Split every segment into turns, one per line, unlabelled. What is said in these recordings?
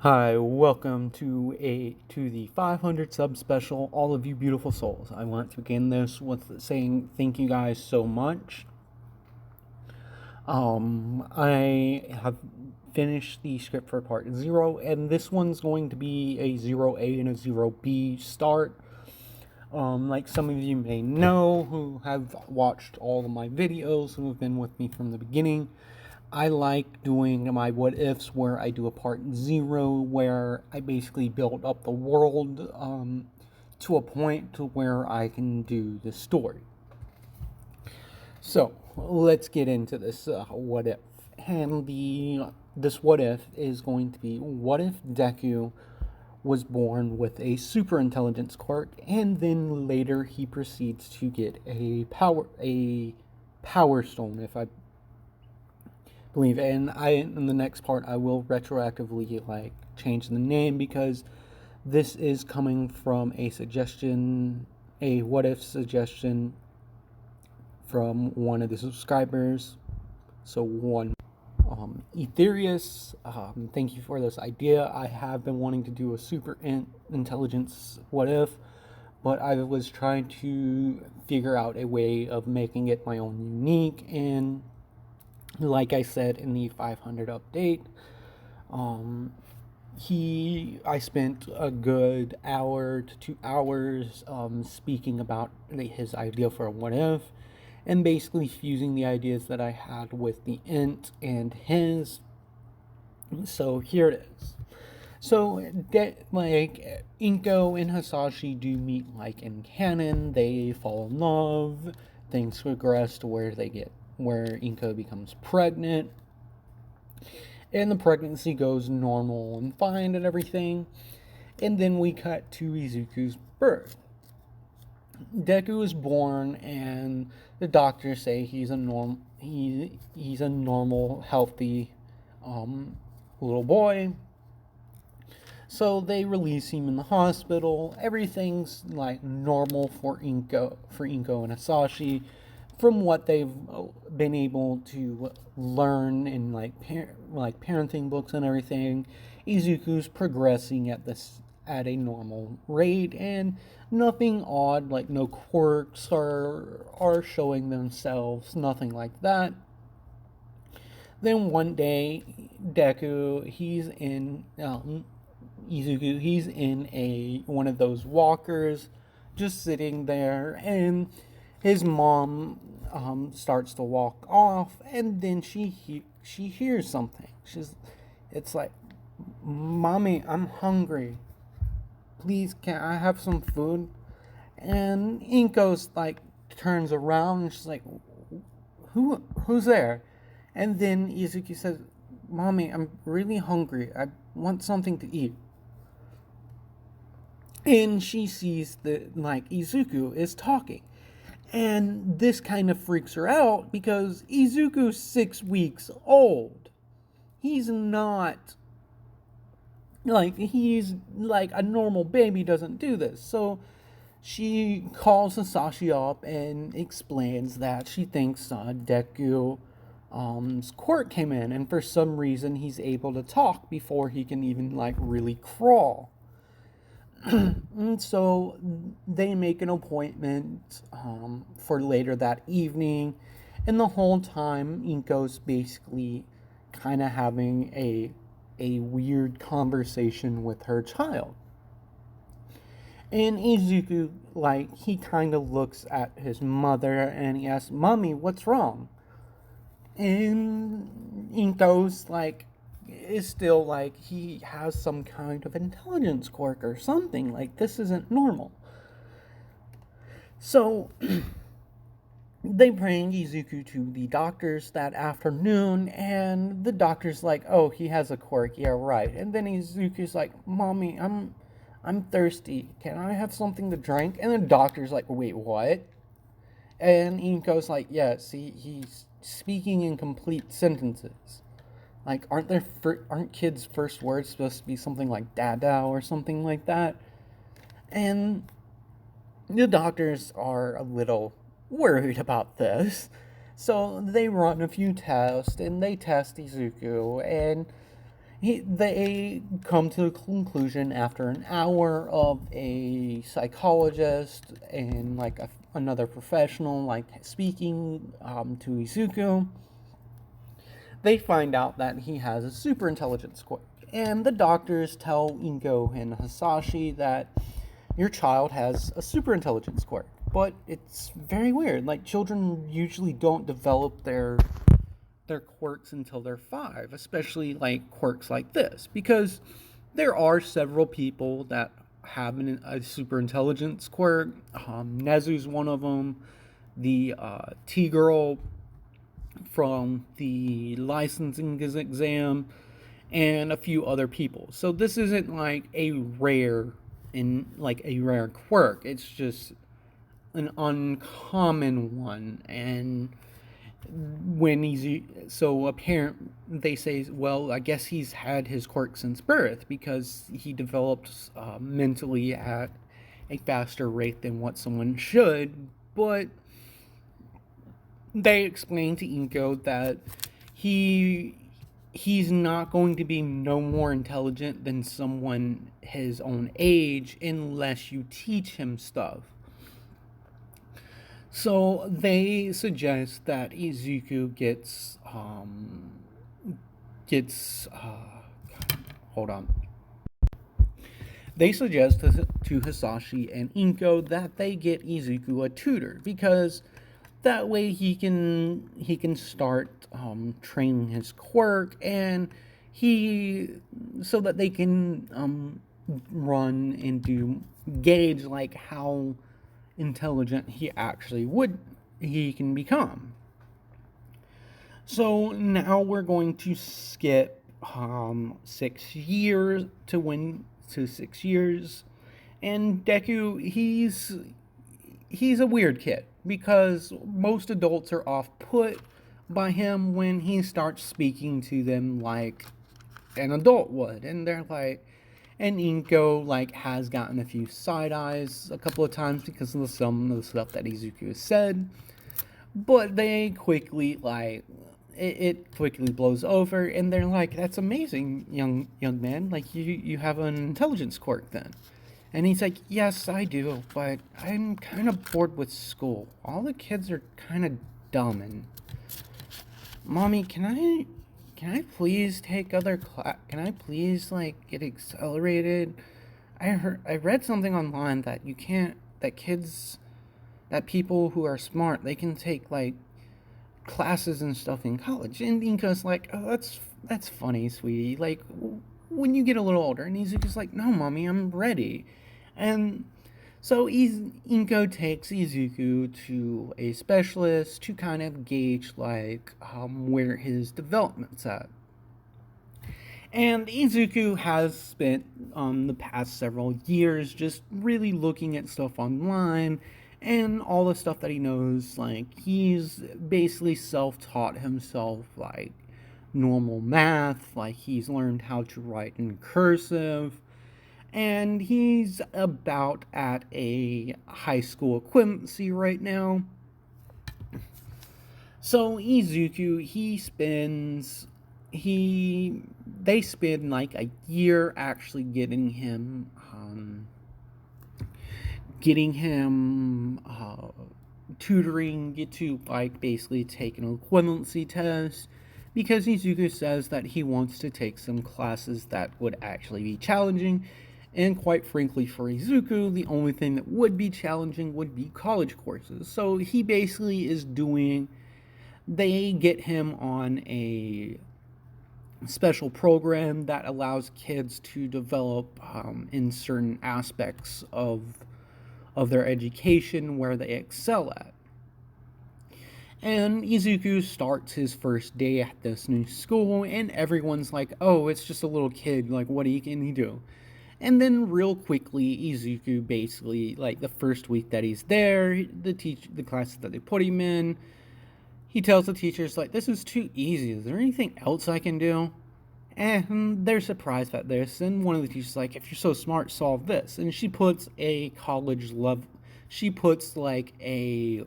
Hi, welcome to the 500 sub special, all of you beautiful souls. I want to begin this with saying thank you guys so much. I have finished the script for part 0, and this one's going to be a 0A and a 0B start. Like some of you may know who have watched all of my videos, who have been with me from the beginning, I like doing my what ifs where I do a part 0 where I basically build up the world to a point to where I can do the story. So let's get into this what if. And this what if is going to be, what if Deku was born with a superintelligence quirk, and then later he proceeds to get a power stone, if I believe. And in the next part I will retroactively change the name, because this is coming from a suggestion, a what if suggestion from one of the subscribers. So one Etherius, thank you for this idea. I have been wanting to do a super intelligence what if, but I was trying to figure out a way of making it my own unique. And like I said in the 500 update, I spent a good hour to 2 hours speaking about his idea for a what if, and basically fusing the ideas that I had with the int and his. So here it is. So Inko and Hasashi do meet in canon. They fall in love. Things progress to where Inko becomes pregnant, and the pregnancy goes normal and fine and everything. And then we cut to Izuku's birth. Deku is born, and the doctors say he's a normal, healthy little boy. So they release him in the hospital. Everything's normal for Inko and Hasashi, from what they've been able to learn in parenting books and everything. Izuku's progressing at a normal rate, and nothing odd, no quirks are showing themselves, nothing like that. Then one day, Deku, Izuku, he's in one of those walkers, just sitting there, and his mom starts to walk off, and then she hears something. It's like, "Mommy, I'm hungry. Please, can I have some food?" And Inko's turns around, and she's like, who's there? And then Izuku says, "Mommy, I'm really hungry. I want something to eat." And she sees that Izuku is talking. And this kind of freaks her out, because Izuku's 6 weeks old. He's not he's a normal baby doesn't do this. So she calls Hasashi up and explains that she thinks Deku's quirk came in, and for some reason he's able to talk before he can even really crawl. And so they make an appointment for later that evening, and the whole time Inko's basically kind of having a weird conversation with her child. And Izuku, he kind of looks at his mother and he asks, "Mommy, what's wrong?" And Inko's is still he has some kind of intelligence quirk or something. This isn't normal. So they bring Izuku to the doctors that afternoon, and the doctor's like, "Oh, he has a quirk, yeah, right." And then Izuku's like, "Mommy, I'm thirsty. Can I have something to drink?" And the doctor's like, "Wait, what?" And Inko's like, "Yeah, see, he's speaking in complete sentences. Aren't kids' first words supposed to be something like dada or something like that?" And the doctors are a little worried about this. So they run a few tests, and they test Izuku, and They come to a conclusion after an hour of a psychologist and like another professional like speaking to Izuku. They find out that he has a superintelligence quirk, and the doctors tell Inko and Hasashi that your child has a superintelligence quirk. But it's very weird. Like, children usually don't develop their quirks until they're 5, especially like quirks like this, because there are several people that have a super intelligence quirk. Nezu's one of them. The T girl from the licensing exam, and a few other people. So this isn't like a rare quirk. It's just an uncommon one. And when he's so apparent, they say, well, I guess he's had his quirk since birth because he developed mentally at a faster rate than what someone should. But they explain to Inko that he's not going to be no more intelligent than someone his own age unless you teach him stuff. So they suggest that Izuku hold on. They suggest to Hasashi and Inko that they get Izuku a tutor, because that way he can start training his quirk, and so that they can run and gauge like how intelligent he can become. So now we're going to skip 6 years to 6 years, and Deku, he's a weird kid, because most adults are off put by him when he starts speaking to them like an adult would, and they're like, and Inko like has gotten a few side eyes a couple of times because of some of the stuff that Izuku has said, but they quickly it quickly blows over, and they're like, that's amazing, young man, like you have an intelligence quirk then. And he's like, yes, I do, but I'm kind of bored with school. All the kids are kind of dumb, and Mommy, can I please take other class? Can I please like get accelerated? I read something online that that people who are smart, they can take like classes and stuff in college. And Inka's like, oh, that's funny, sweetie. Like, when you get a little older. And Izuku's like, no, Mommy, I'm ready. And so Inko takes Izuku to a specialist to kind of gauge like where his development's at. And Izuku has spent the past several years just really looking at stuff online and all the stuff that he knows. Like, he's basically self-taught himself like normal math, like he's learned how to write in cursive, and he's about at a high school equivalency right now. So Izuku, they spend like a year actually getting him tutoring, get to like basically take an equivalency test, because Izuku says that he wants to take some classes that would actually be challenging. And quite frankly, for Izuku, the only thing that would be challenging would be college courses. So he basically they get him on a special program that allows kids to develop in certain aspects of their education where they excel at. And Izuku starts his first day at this new school, and everyone's like, oh, it's just a little kid, like, what can he do? And then real quickly, Izuku basically, like, the first week that he's there, the classes that they put him in, he tells the teachers, like, this is too easy, is there anything else I can do? And they're surprised at this, and one of the teachers is like, if you're so smart, solve this. And she puts like a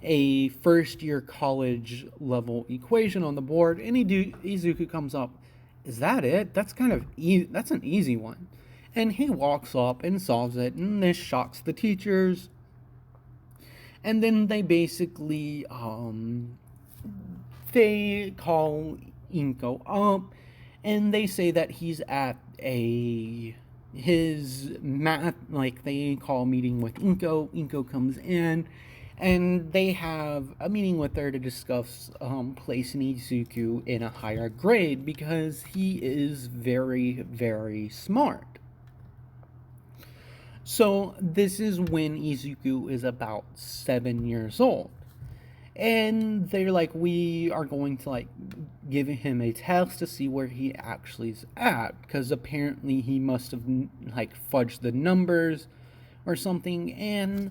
a first year college level equation on the board, and Izuku comes up. Is that it? That's kind of that's an easy one. And he walks up and solves it, and this shocks the teachers. And then they basically they call Inko up, and they say that he's at his math, like, they call a meeting with Inko. Inko comes in, and they have a meeting with her to discuss placing Izuku in a higher grade because he is very, very smart. So this is when Izuku is about 7 years old. And they're like, we are going to like give him a test to see where he actually is at, because apparently he must have like fudged the numbers or something. And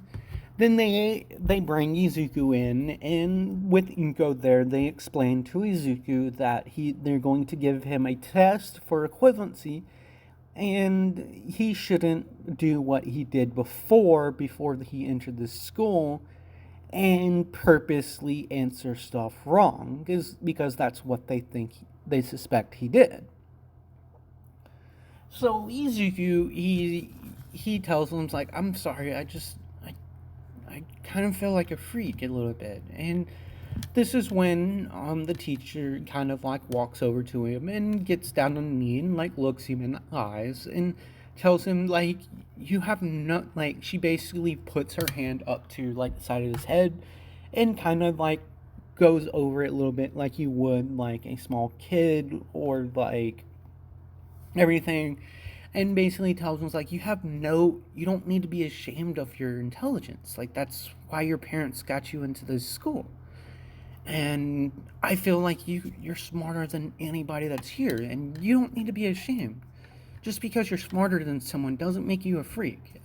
then they bring Izuku in, and with Inko there, they explain to Izuku that they're going to give him a test for equivalency, and he shouldn't do what he did before he entered the school and purposely answer stuff wrong, because that's what they suspect he did. So Izuku, he tells them, like, I'm sorry, I kind of feel like a freak a little bit. And this is when the teacher kind of like walks over to him and gets down on a knee and like looks him in the eyes and tells him, like, you have no, like, she basically puts her hand up to like the side of his head and kind of like goes over it a little bit like you would like a small kid, or like everything, and basically tells him, like, you don't need to be ashamed of your intelligence. Like, that's why your parents got you into this school. And I feel like you're smarter than anybody that's here, and you don't need to be ashamed. Just because you're smarter than someone doesn't make you a freak.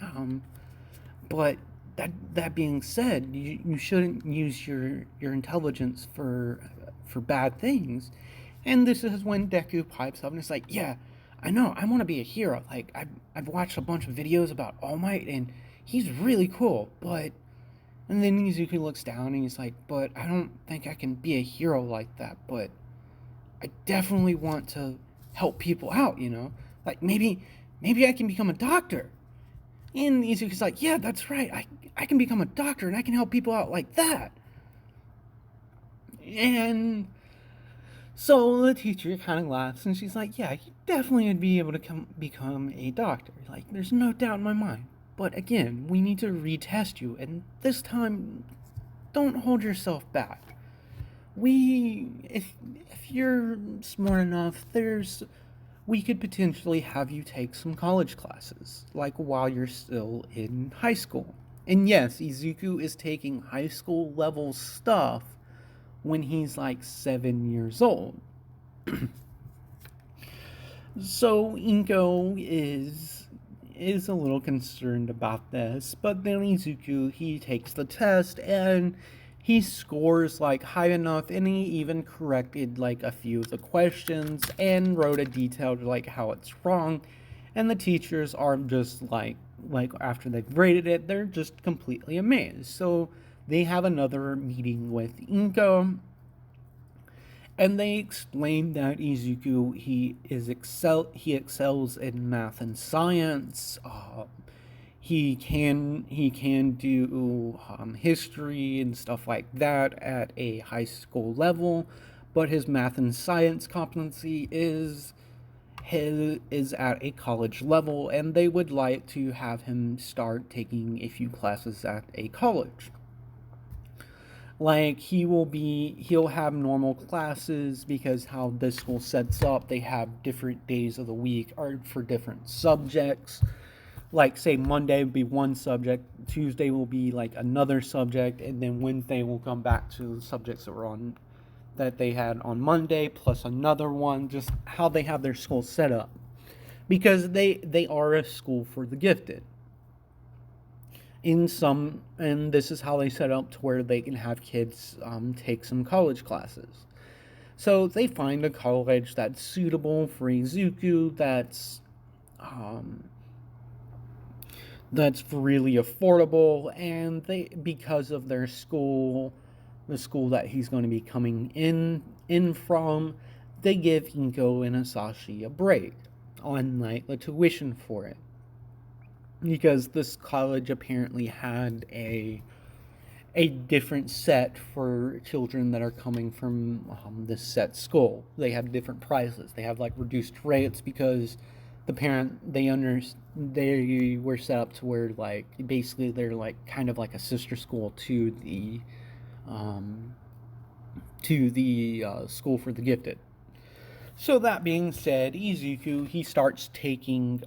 But that being said, you shouldn't use your intelligence for bad things. And this is when Deku pipes up and it's like, yeah, I know, I want to be a hero. Like, I've watched a bunch of videos about All Might, and he's really cool, but... And then Izuku looks down and he's like, but I don't think I can be a hero like that, but I definitely want to help people out, you know? Like, maybe I can become a doctor. And Izuku's like, yeah, that's right, I can become a doctor and I can help people out like that. And so the teacher kind of laughs and she's like, yeah, you definitely would be able to become a doctor. Like, there's no doubt in my mind. But again, we need to retest you, and this time, don't hold yourself back. If you're smart enough, we could potentially have you take some college classes, like while you're still in high school. And yes, Izuku is taking high school level stuff when he's like 7 years old. So Inko is a little concerned about this, but then Izuku, he takes the test and he scores like high enough, and he even corrected like a few of the questions and wrote a detailed like how it's wrong, and the teachers are just like after they've graded it, they're just completely amazed. So they have another meeting with Inko, and they explain that Izuku, he excels in math and science. He can do history and stuff like that at a high school level, but his math and science competency is at a college level, and they would like to have him start taking a few classes at a college. Like, he'll have normal classes, because how this school sets up, they have different days of the week are for different subjects. Like, say Monday would be one subject, Tuesday will be like another subject, and then Wednesday will come back to the subjects that they had on Monday plus another one. Just how they have their school set up, because they are a school for the gifted. And this is how they set up to where they can have kids take some college classes. So they find a college that's suitable for Izuku, that's really affordable, and they, because of their school, the school that he's going to be coming in from, they give Inko and Asashi a break on like the tuition for it, because this college apparently had a different set for children that are coming from this set school. They have different prices. They have like reduced rates because the parent they were set up to where like basically they're like kind of like a sister school um, to the school for the gifted. So that being said, Izuku, he starts taking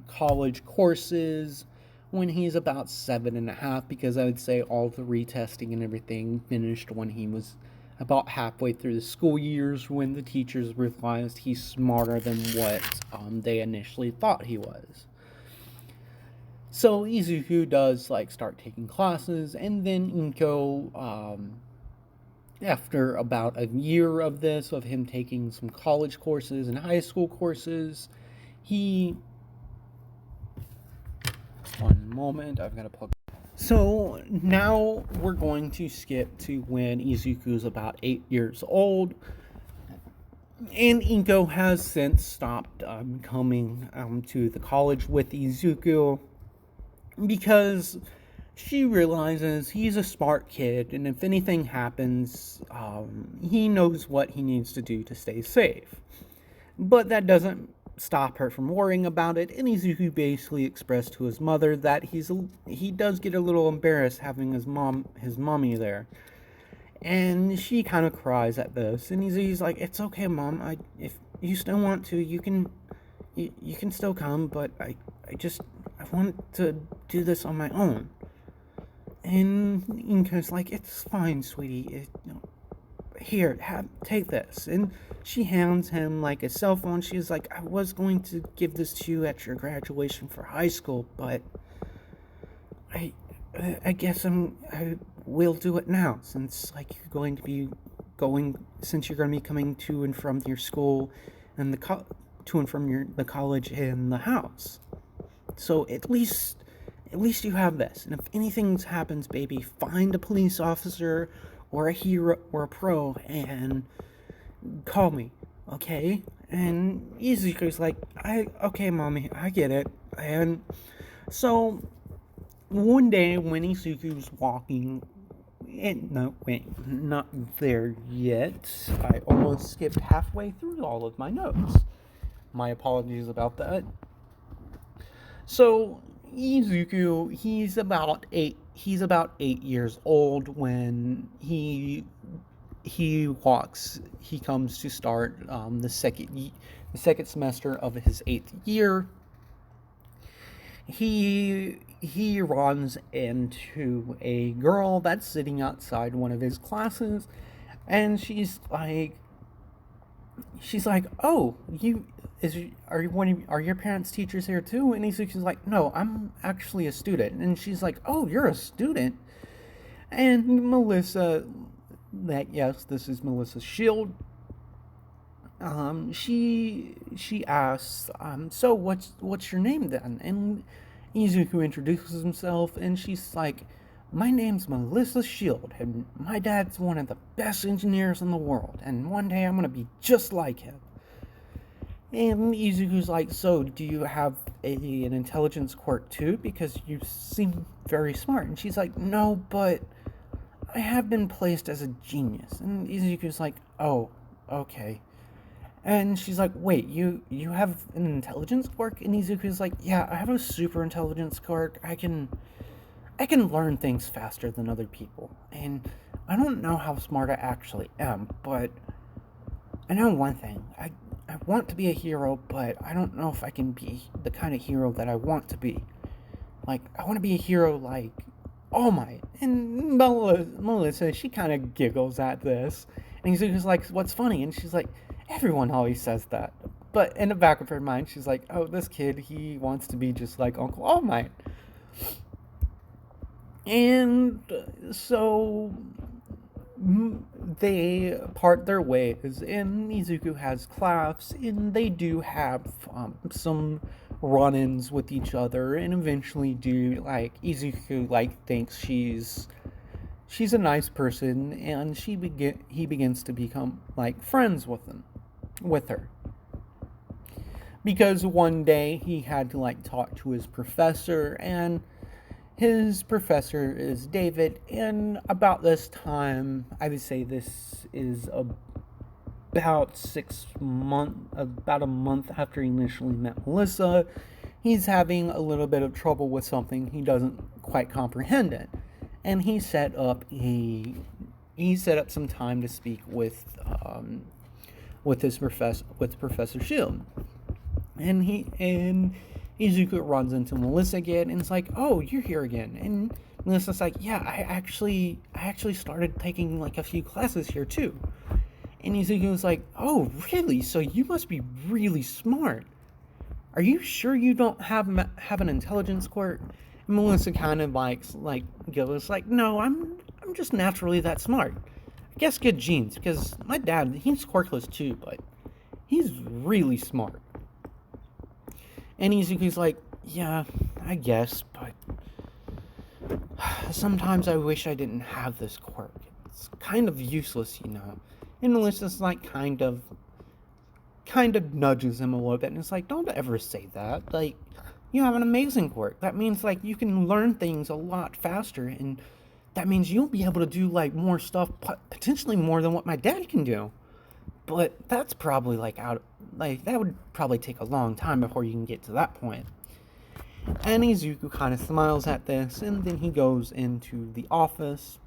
college courses when he's about 7.5, because I would say all the retesting and everything finished when he was about halfway through the school years, when the teachers realized he's smarter than what they initially thought he was. So Izuku does like start taking classes, and then Inko, after about a year of this, of him taking some college courses and high school courses, he... One moment, I've got to plug. So now we're going to skip to when Izuku's about 8 years old, and Inko has since stopped coming to the college with Izuku because she realizes he's a smart kid, and if anything happens, he knows what he needs to do to stay safe. But that doesn't stop her from worrying about it, and Izuku basically expressed to his mother that he does get a little embarrassed having his mommy there. And she kind of cries at this, and he's like, "It's okay, Mom. If you still want to, you can still come, but I want to do this on my own." And Inka's like, "It's fine, sweetie. Here, take this." And she hands him like a cell phone. She's like, "I was going to give this to you at your graduation for high school, but I guess I will do it now, since like you're going to be since you're going to be coming to and from your school and to and from the college and the house. So at least you have this. And if anything happens, baby, find a police officer or a hero or a pro and call me, okay?" And Izuku's like, "Okay, Mommy, I get it." And so one day when Izuku's walking, and no, wait, not there yet. I almost skipped halfway through all of my notes. My apologies about that. So Izuku, he's about 8 years old when he comes to start the second semester of his 8th year. He runs into a girl that's sitting outside one of his classes, and she's like, "Oh, are your parents teachers here too?" And he's like, "No, I'm actually a student." And she's like, "Oh, you're a student?" And yes, this is Melissa's shield. She asks, "So what's your name then?" And Izuku introduces himself, and she's like, "My name's Melissa Shield, and my dad's one of the best engineers in the world, and one day I'm gonna be just like him." And Izuku's like, "So do you have an intelligence quirk too? Because you seem very smart." And she's like, "No, but I have been placed as a genius." And Izuku's like, "Oh, okay." And she's like, "Wait, you have an intelligence quirk?" And Izuku's like, "Yeah, I have a super intelligence quirk. I can learn things faster than other people. And I don't know how smart I actually am, but I know one thing. I want to be a hero, but I don't know if I can be the kind of hero that I want to be. Like, I want to be a hero like All Might." And Melissa, she kind of giggles at this. And Izuku's like, "What's funny?" And she's like, "Everyone always says that." But in the back of her mind, she's like, "Oh, this kid, he wants to be just like Uncle All Might." And so they part their ways, and Izuku has class, and they do have some run-ins with each other, and eventually Izuku thinks she's a nice person, and he begins to become friends with her. Because one day he had to talk to his professor, and his professor is David, and about this time, I would say this is about a month after he initially met Melissa, he's having a little bit of trouble with something he doesn't quite comprehend it. And he set up some time to speak with Professor Shield. And Izuku runs into Melissa again, and it's like, "Oh, you're here again." And Melissa's like, "Yeah, I actually started taking a few classes here too." And Izuku's like, "Oh, really? So you must be really smart. Are you sure you don't have an intelligence quirk?" And Melissa kind of goes "No, I'm just naturally that smart. I guess good genes, because my dad, he's quirkless too, but he's really smart." And Izuku's like, "Yeah, I guess, but sometimes I wish I didn't have this quirk. It's kind of useless, you know." And Melissa's kind of nudges him a little bit, and it's like, "Don't ever say that. You have an amazing quirk. That means you can learn things a lot faster, and that means you'll be able to do more stuff, potentially more than what my dad can do. But that's probably that would probably take a long time before you can get to that point." And Izuku kind of smiles at this, and then he goes into the office.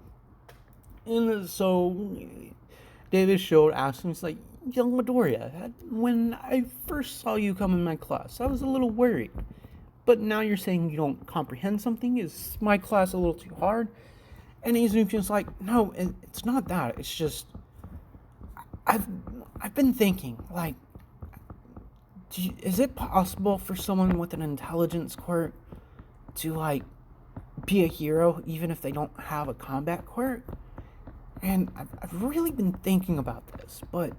And so David Shield asks him, he's like, "Young Midoriya, when I first saw you come in my class, I was a little worried. But now you're saying you don't comprehend something? Is my class a little too hard?" And Izuku's like, "No, it's not that. It's just I've been thinking, is it possible for someone with an intelligence quirk to be a hero even if they don't have a combat quirk? And I've really been thinking about this, but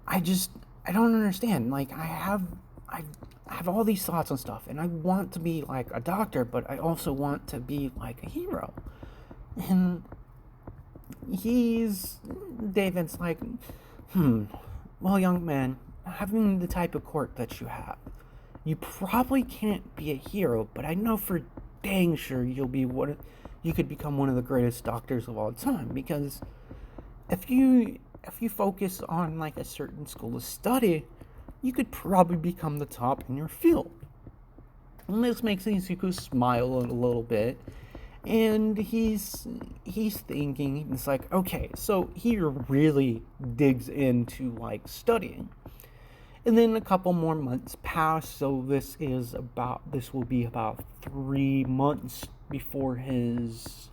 I don't understand. I have all these thoughts and stuff, and I want to be a doctor, but I also want to be a hero." And David's like, "Well, young man, having the type of quirk that you have, you probably can't be a hero, but I know for dang sure you could become one of the greatest doctors of all time, because if you focus on a certain school of study, you could probably become the top in your field." And this makes Izuku smile a little bit, and he's thinking, it's like, okay, so he really digs into studying. And then a couple more months pass, so this will be about 3 months before his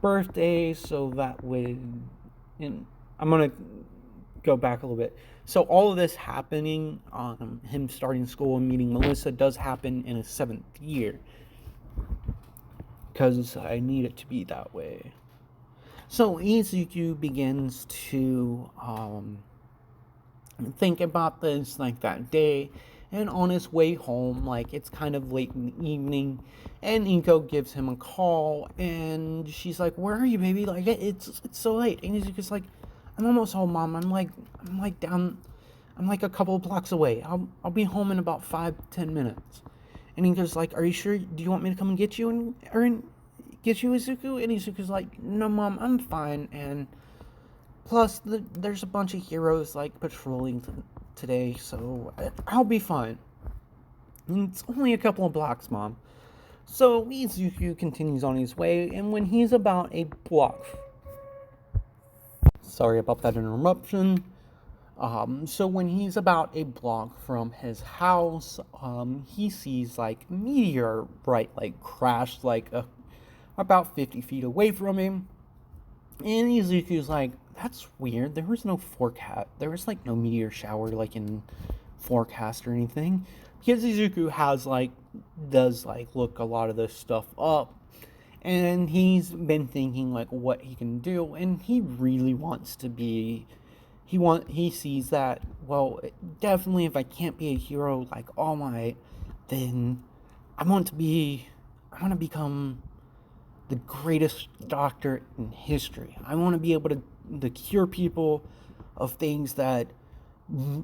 birthday, so that would, and I'm gonna go back a little bit. So all of this happening, him starting school and meeting Melissa, does happen in his 7th year, because I need it to be that way. So Izuku begins to think about this that day, and on his way home, it's kind of late in the evening, and Inko gives him a call, and she's like, "Where are you, baby? It's so late." And Izuku's like, "I'm almost home, Mom. I'm a couple of blocks away. I'll be home in about 5-10 minutes." And Inko's like, "Are you sure? Do you want me to come and get you get you, Izuku?" And Izuku's like, "No, Mom, I'm fine. And plus, there's a bunch of heroes patrolling today, so I'll be fine. And it's only a couple of blocks, Mom." So Izuku continues on his way, and when he's about a block, sorry about that interruption. So when he's about a block from his house, he sees meteorite crash about 50 feet away from him. And Izuku's like, "That's weird. There was no forecast. There was no meteor shower in forecast or anything." Because Izuku does look a lot of this stuff up, and he's been thinking what he can do, and he really wants to be he sees that, well, definitely if I can't be a hero like All Might, then I want to become the greatest doctor in history. I want to be able to cure people of things that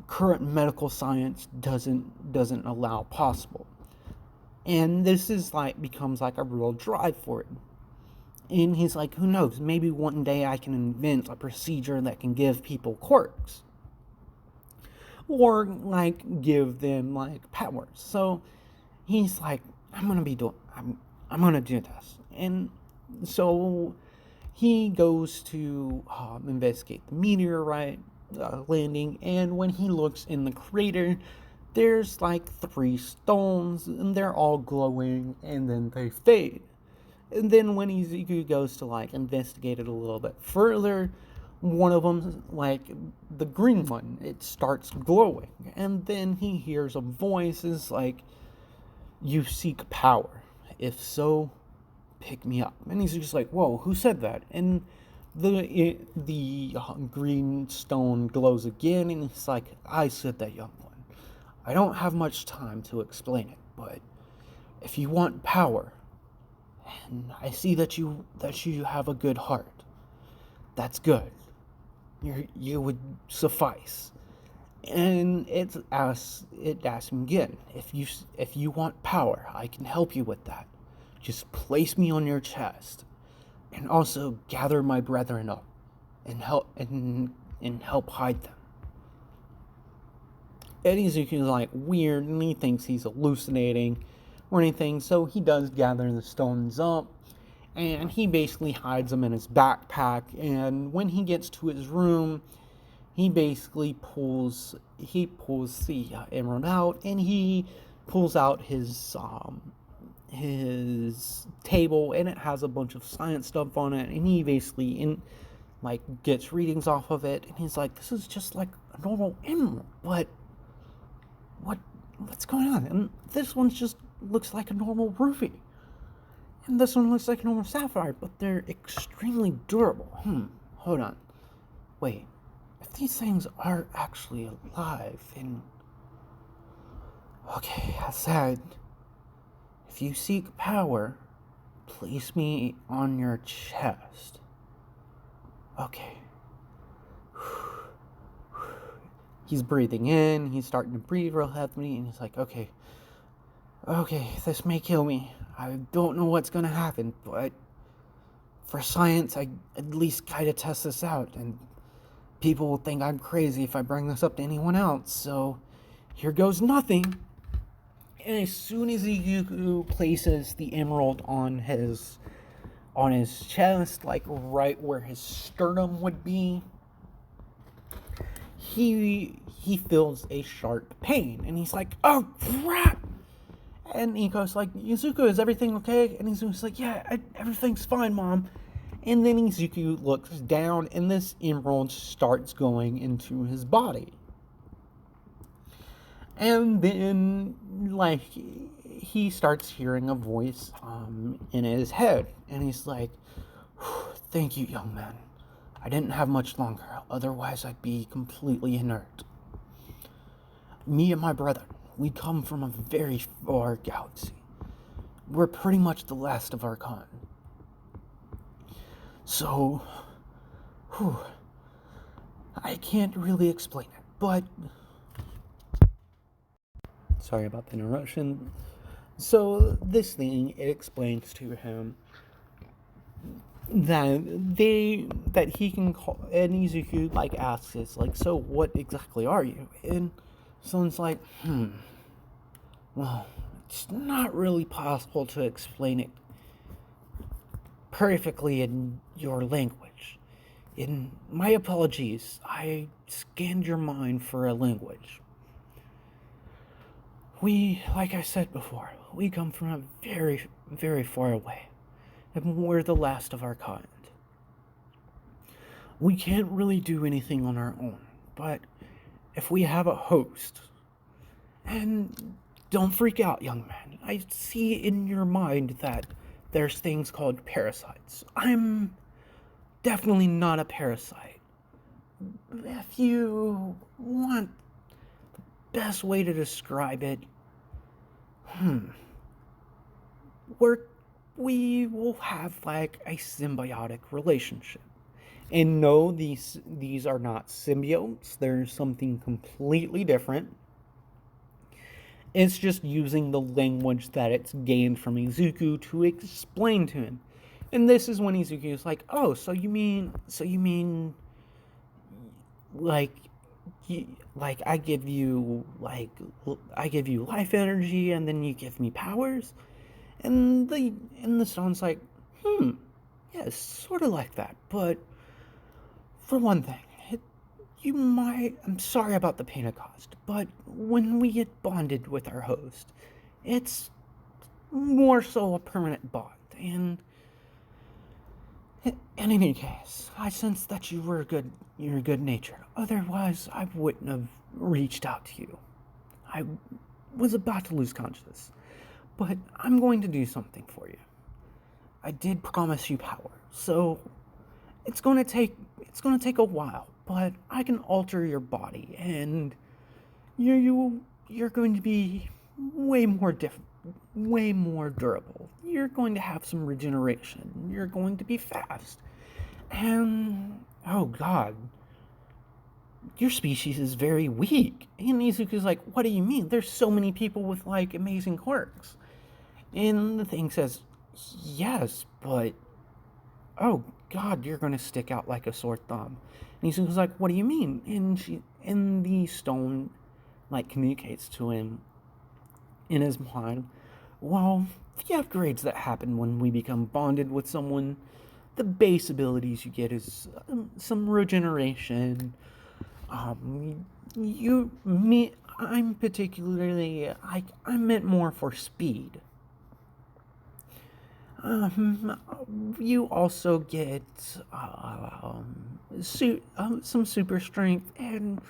current medical science doesn't allow possible. And this is like becomes like a real drive for it. And he's like, who knows, maybe one day I can invent a procedure that can give people quirks. Or like give them like powers. So he's like, I'm gonna do this. And so he goes to investigate the meteorite landing, and when he looks in the crater, there's like 3 stones, and they're all glowing, and then they fade. And then when Izuku goes to like investigate it a little bit further, one of them, like the green one, it starts glowing, and then he hears a voice is like, "You seek power. If so, pick me up." And he's just like, "Whoa, who said that?" And the green stone glows again, and he's like, "I said that, young one. I don't have much time to explain it, but if you want power, and I see that you have a good heart, that's good. You would suffice." And it asks him again, if you want power, I can help you with that. Just place me on your chest, and also gather my brethren up, and help hide them. And Izuku's like weird, and he thinks he's hallucinating or anything, so he does gather the stones up, and he basically hides them in his backpack. And when he gets to his room, he basically pulls the emerald out, and he pulls out his table, and it has a bunch of science stuff on it, and he basically gets readings off of it, and he's like, this is just like a normal emerald, but what's going on? And this one just looks like a normal ruby, and this one looks like a normal sapphire, but they're extremely durable. Hold on, wait, if these things are actually alive, then okay, I said, if you seek power, place me on your chest. Okay. He's breathing in, he's starting to breathe real heavily, and he's like, okay, this may kill me. I don't know what's gonna happen, but for science, I at least gotta test this out, and people will think I'm crazy if I bring this up to anyone else, so here goes nothing. And as soon as Izuku places the emerald on his chest, like right where his sternum would be, he feels a sharp pain, and he's like, oh crap! And he goes like, Izuku, is everything okay? And Izuku's like, yeah, everything's fine, Mom. And then Izuku looks down, and this emerald starts going into his body. And then, like, he starts hearing a voice in his head, and he's like, thank you, young man. I didn't have much longer, otherwise I'd be completely inert. Me and my brother, we come from a very far galaxy. We're pretty much the last of our kind. So, I can't really explain it, but sorry about the interruption. So this thing, it explains to him that he can call, and Izuku asks us so what exactly are you? And someone's like, well, it's not really possible to explain it perfectly in your language. In my apologies, I scanned your mind for a language. We, like I said before, we come from a very, very far away, and we're the last of our kind. We can't really do anything on our own, but if we have a host, and don't freak out, young man, I see in your mind that there's things called parasites. I'm definitely not a parasite, if you want the best way to describe it, we're we will have like a symbiotic relationship. And no, these are not symbiotes. There's something completely different. It's just using the language that it's gained from Izuku to explain to him. And this is when Izuku is like, "Oh, so you mean like like I give you life energy and then you give me powers?" And the stone's like, yeah, sort of like that. But for one thing, you might. I'm sorry about the pain it caused, but when we get bonded with our host, it's more so a permanent bond. And in any case, I sense that you're good natured. Otherwise, I wouldn't have reached out to you. I was about to lose consciousness, but I'm going to do something for you. I did promise you power, so it's gonna take a while, but I can alter your body, and you're going to be way more durable. You're going to have some regeneration. You're going to be fast, and oh god, your species is very weak. And Izuku's like, what do you mean? There's so many people with like amazing quirks. And the thing says, yes, but oh god, you're gonna stick out like a sore thumb. And he's like, what do you mean? And the stone like communicates to him in his mind, well, the upgrades that happen when we become bonded with someone, the base abilities you get is some regeneration. I'm particularly, I meant more for speed. You also get some super strength, and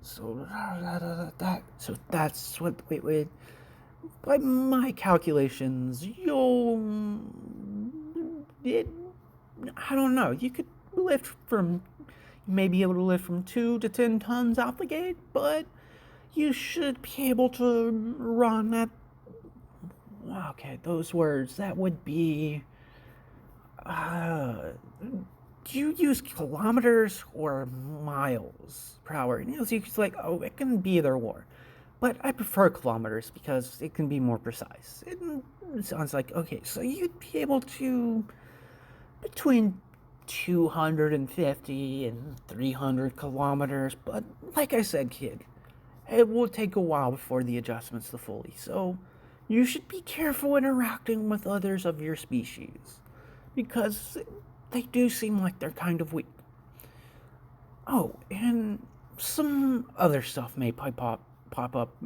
so that's what. Wait. By my calculations, I don't know. You could may be able to lift from 2 to 10 tons out the gate, but you should be able to run at. Okay, those words, that would be. Do you use kilometers or miles per hour? And it's like, oh, it can be either or. But I prefer kilometers because it can be more precise. It sounds like, okay, so you'd be able to, between 250 and 300 kilometers. But like I said, kid, it will take a while before the adjustments to fully. So you should be careful interacting with others of your species, because they do seem like they're kind of weak. Oh, and some other stuff may pop up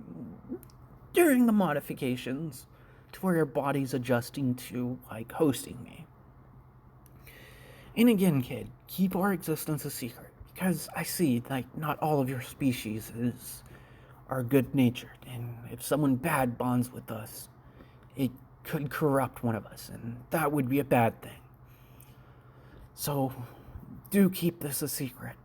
during the modifications to where your body's adjusting to like hosting me. And again, kid, keep our existence a secret, because I see like not all of your species are good natured, and if someone bad bonds with us, it could corrupt one of us, and that would be a bad thing. So do keep this a secret.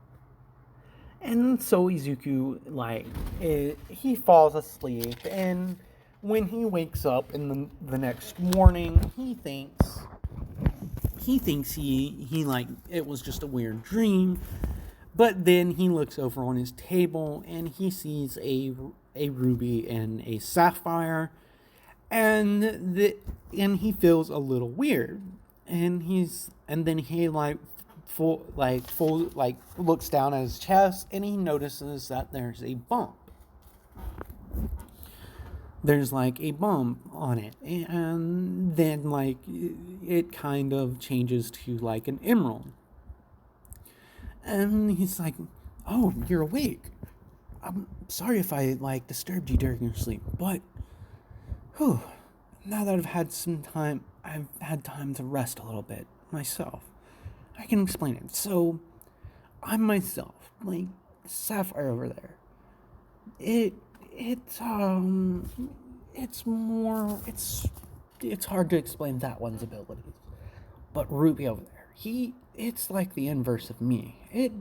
And so Izuku, he falls asleep, and when he wakes up in the next morning, he thinks it was just a weird dream. But then he looks over on his table, and he sees a ruby and a sapphire, and he feels a little weird, and then he looks down at his chest, and he notices that there's a bump. There's like a bump on it, and then like it kind of changes to like an emerald. And he's like, "Oh, you're awake. I'm sorry if I like disturbed you during your sleep, but now that I've had time to rest a little bit myself. I can explain it. So, I'm myself, like Sapphire over there. It's hard to explain that one's abilities. But Ruby over there, it's like the inverse of me. It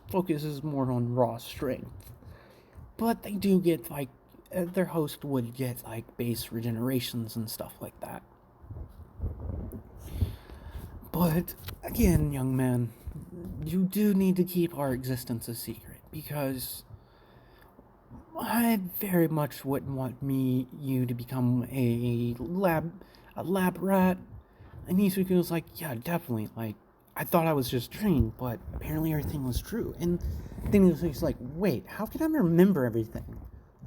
focuses more on raw strength. But they do get, like, their host would get, like, base regenerations and stuff like that. But, again, young man, you do need to keep our existence a secret, because I very much wouldn't want you to become a lab rat. And Izuku was like, yeah, definitely, like, I thought I was just dreaming, but apparently everything was true. And then he was like, wait, how can I remember everything?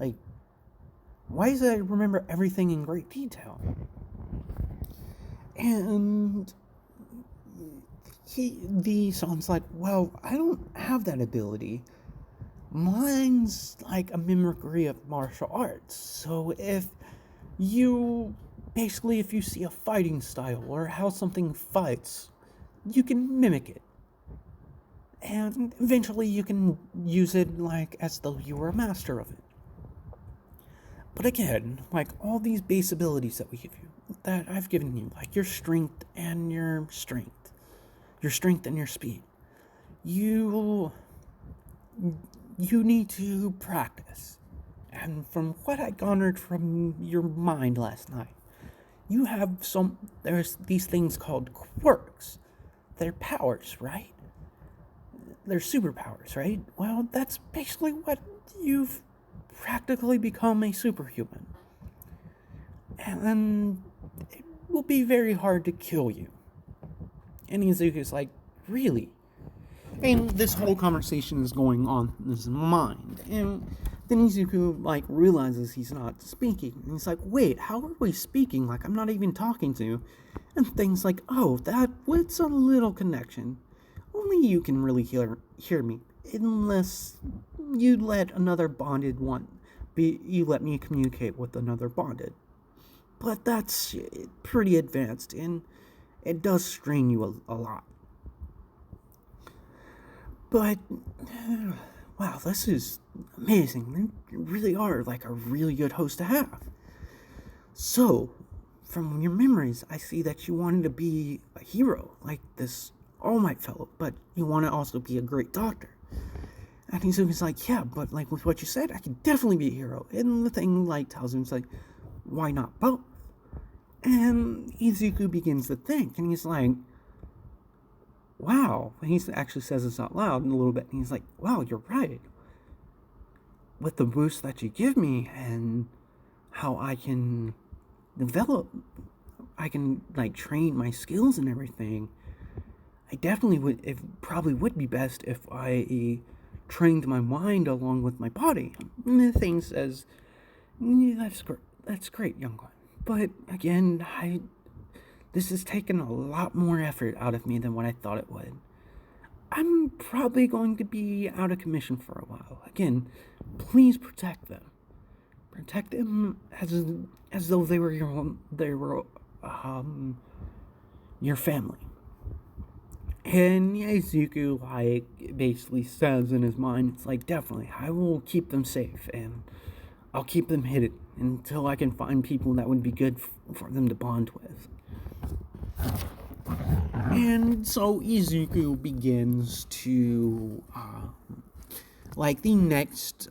Like, why is it I remember everything in great detail? And the son's like, well, I don't have that ability. Mine's like a mimicry of martial arts. So if you see a fighting style or how something fights, you can mimic it. And eventually you can use it like as though you were a master of it. But again, like all these base abilities that we give you, that I've given you, like your strength and your speed, you need to practice. And from what I garnered from your mind last night, there's these things called quirks. They're powers, right? They're superpowers, right? Well, that's basically what you've practically become a superhuman. And it will be very hard to kill you. And Izuku's like, really? And this whole conversation is going on in his mind. And then Izuku, like, realizes he's not speaking. And he's like, wait, how are we speaking? Like, I'm not even talking to you. And things like, oh, what's a little connection. Only you can really hear me. Unless you let another bonded one you let me communicate with another bonded. But that's pretty advanced, and it does strain you a lot. But, wow, this is amazing. You really are, like, a really good host to have. So, from your memories, I see that you wanted to be a hero, like this All Might fellow, but you want to also be a great doctor. And Izuku's like, yeah, but, like, with what you said, I could definitely be a hero. And the thing, like, tells him, it's like, why not both? And Izuku begins to think, and he's like, wow. And he actually says this out loud in a little bit, and he's like, wow, you're right. With the boost that you give me, and how I can like, train my skills and everything, I definitely would, it probably would be best if I trained my mind along with my body. And the thing says, yeah, that's great, young one. But again, this has taken a lot more effort out of me than what I thought it would. I'm probably going to be out of commission for a while. Again, please protect them. Protect them as though they were your family. And Izuku, like, basically says in his mind, it's like, definitely, I will keep them safe, and I'll keep them hidden until I can find people that would be good for them to bond with. And so Izuku begins to, like, the next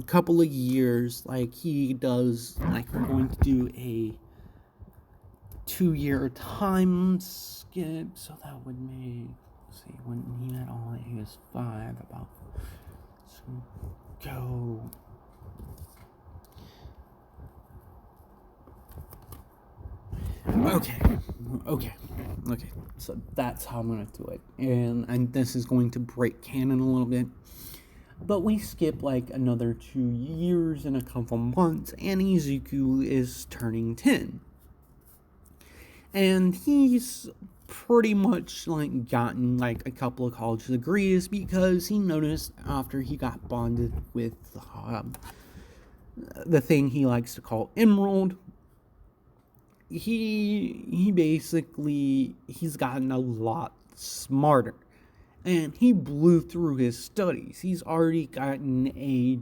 couple of years, like, he does, like, we're going to do a 2-year time skip, so that would make, let's see, when he met all, he was 5, about, so go, okay, so that's how I'm gonna do it, and this is going to break canon a little bit, but we skip, like, another 2 years and a couple months, and Izuku is turning 10. And he's pretty much, like, gotten, like, a couple of college degrees because he noticed after he got bonded with the thing he likes to call Emerald, he's gotten a lot smarter. And he blew through his studies. He's already gotten a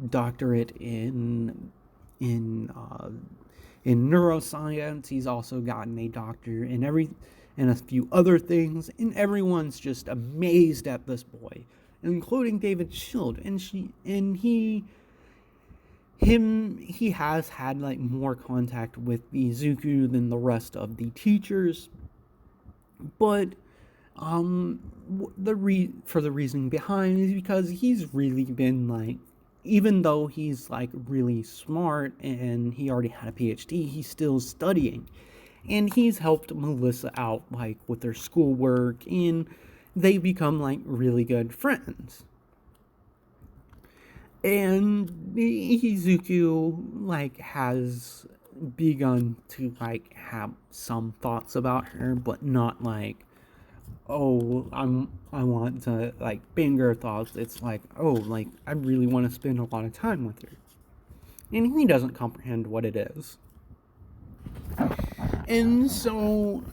doctorate in in neuroscience. He's also gotten a doctor in and a few other things, and everyone's just amazed at this boy, including David Shield. He has had like more contact with Izuku than the rest of the teachers, but for the reason behind is because he's really been like, even though he's like really smart and he already had a PhD, he's still studying, and he's helped Melissa out like with their schoolwork, and they've become like really good friends. And Izuku like has begun to like have some thoughts about her, but not like, oh, I want to like bang her thoughts. It's like, oh, like I really want to spend a lot of time with her, and he doesn't comprehend what it is. And so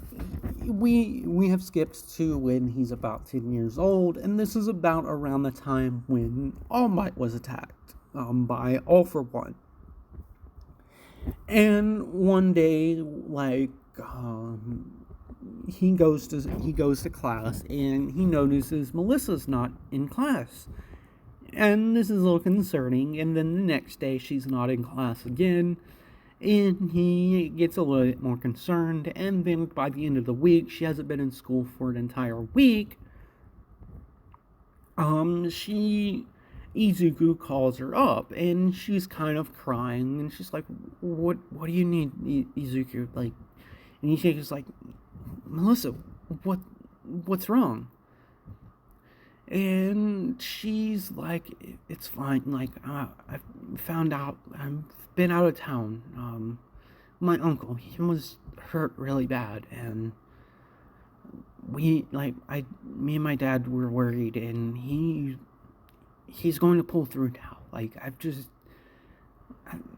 we have skipped to when he's about 10 years old, and this is about around the time when All Might was attacked by All For One. And one day, like, he goes to class, and he notices Melissa's not in class. And this is a little concerning, and then the next day she's not in class again, and he gets a little bit more concerned, and then by the end of the week, she hasn't been in school for an entire week. Izuku calls her up, and she's kind of crying, and she's like, what do you need, Izuku? Like, and Izuku's like, Melissa, what's wrong? And she's like, it's fine, like, I found out, I've been out of town, my uncle, he was hurt really bad, and me and my dad were worried, and he's going to pull through now, like, and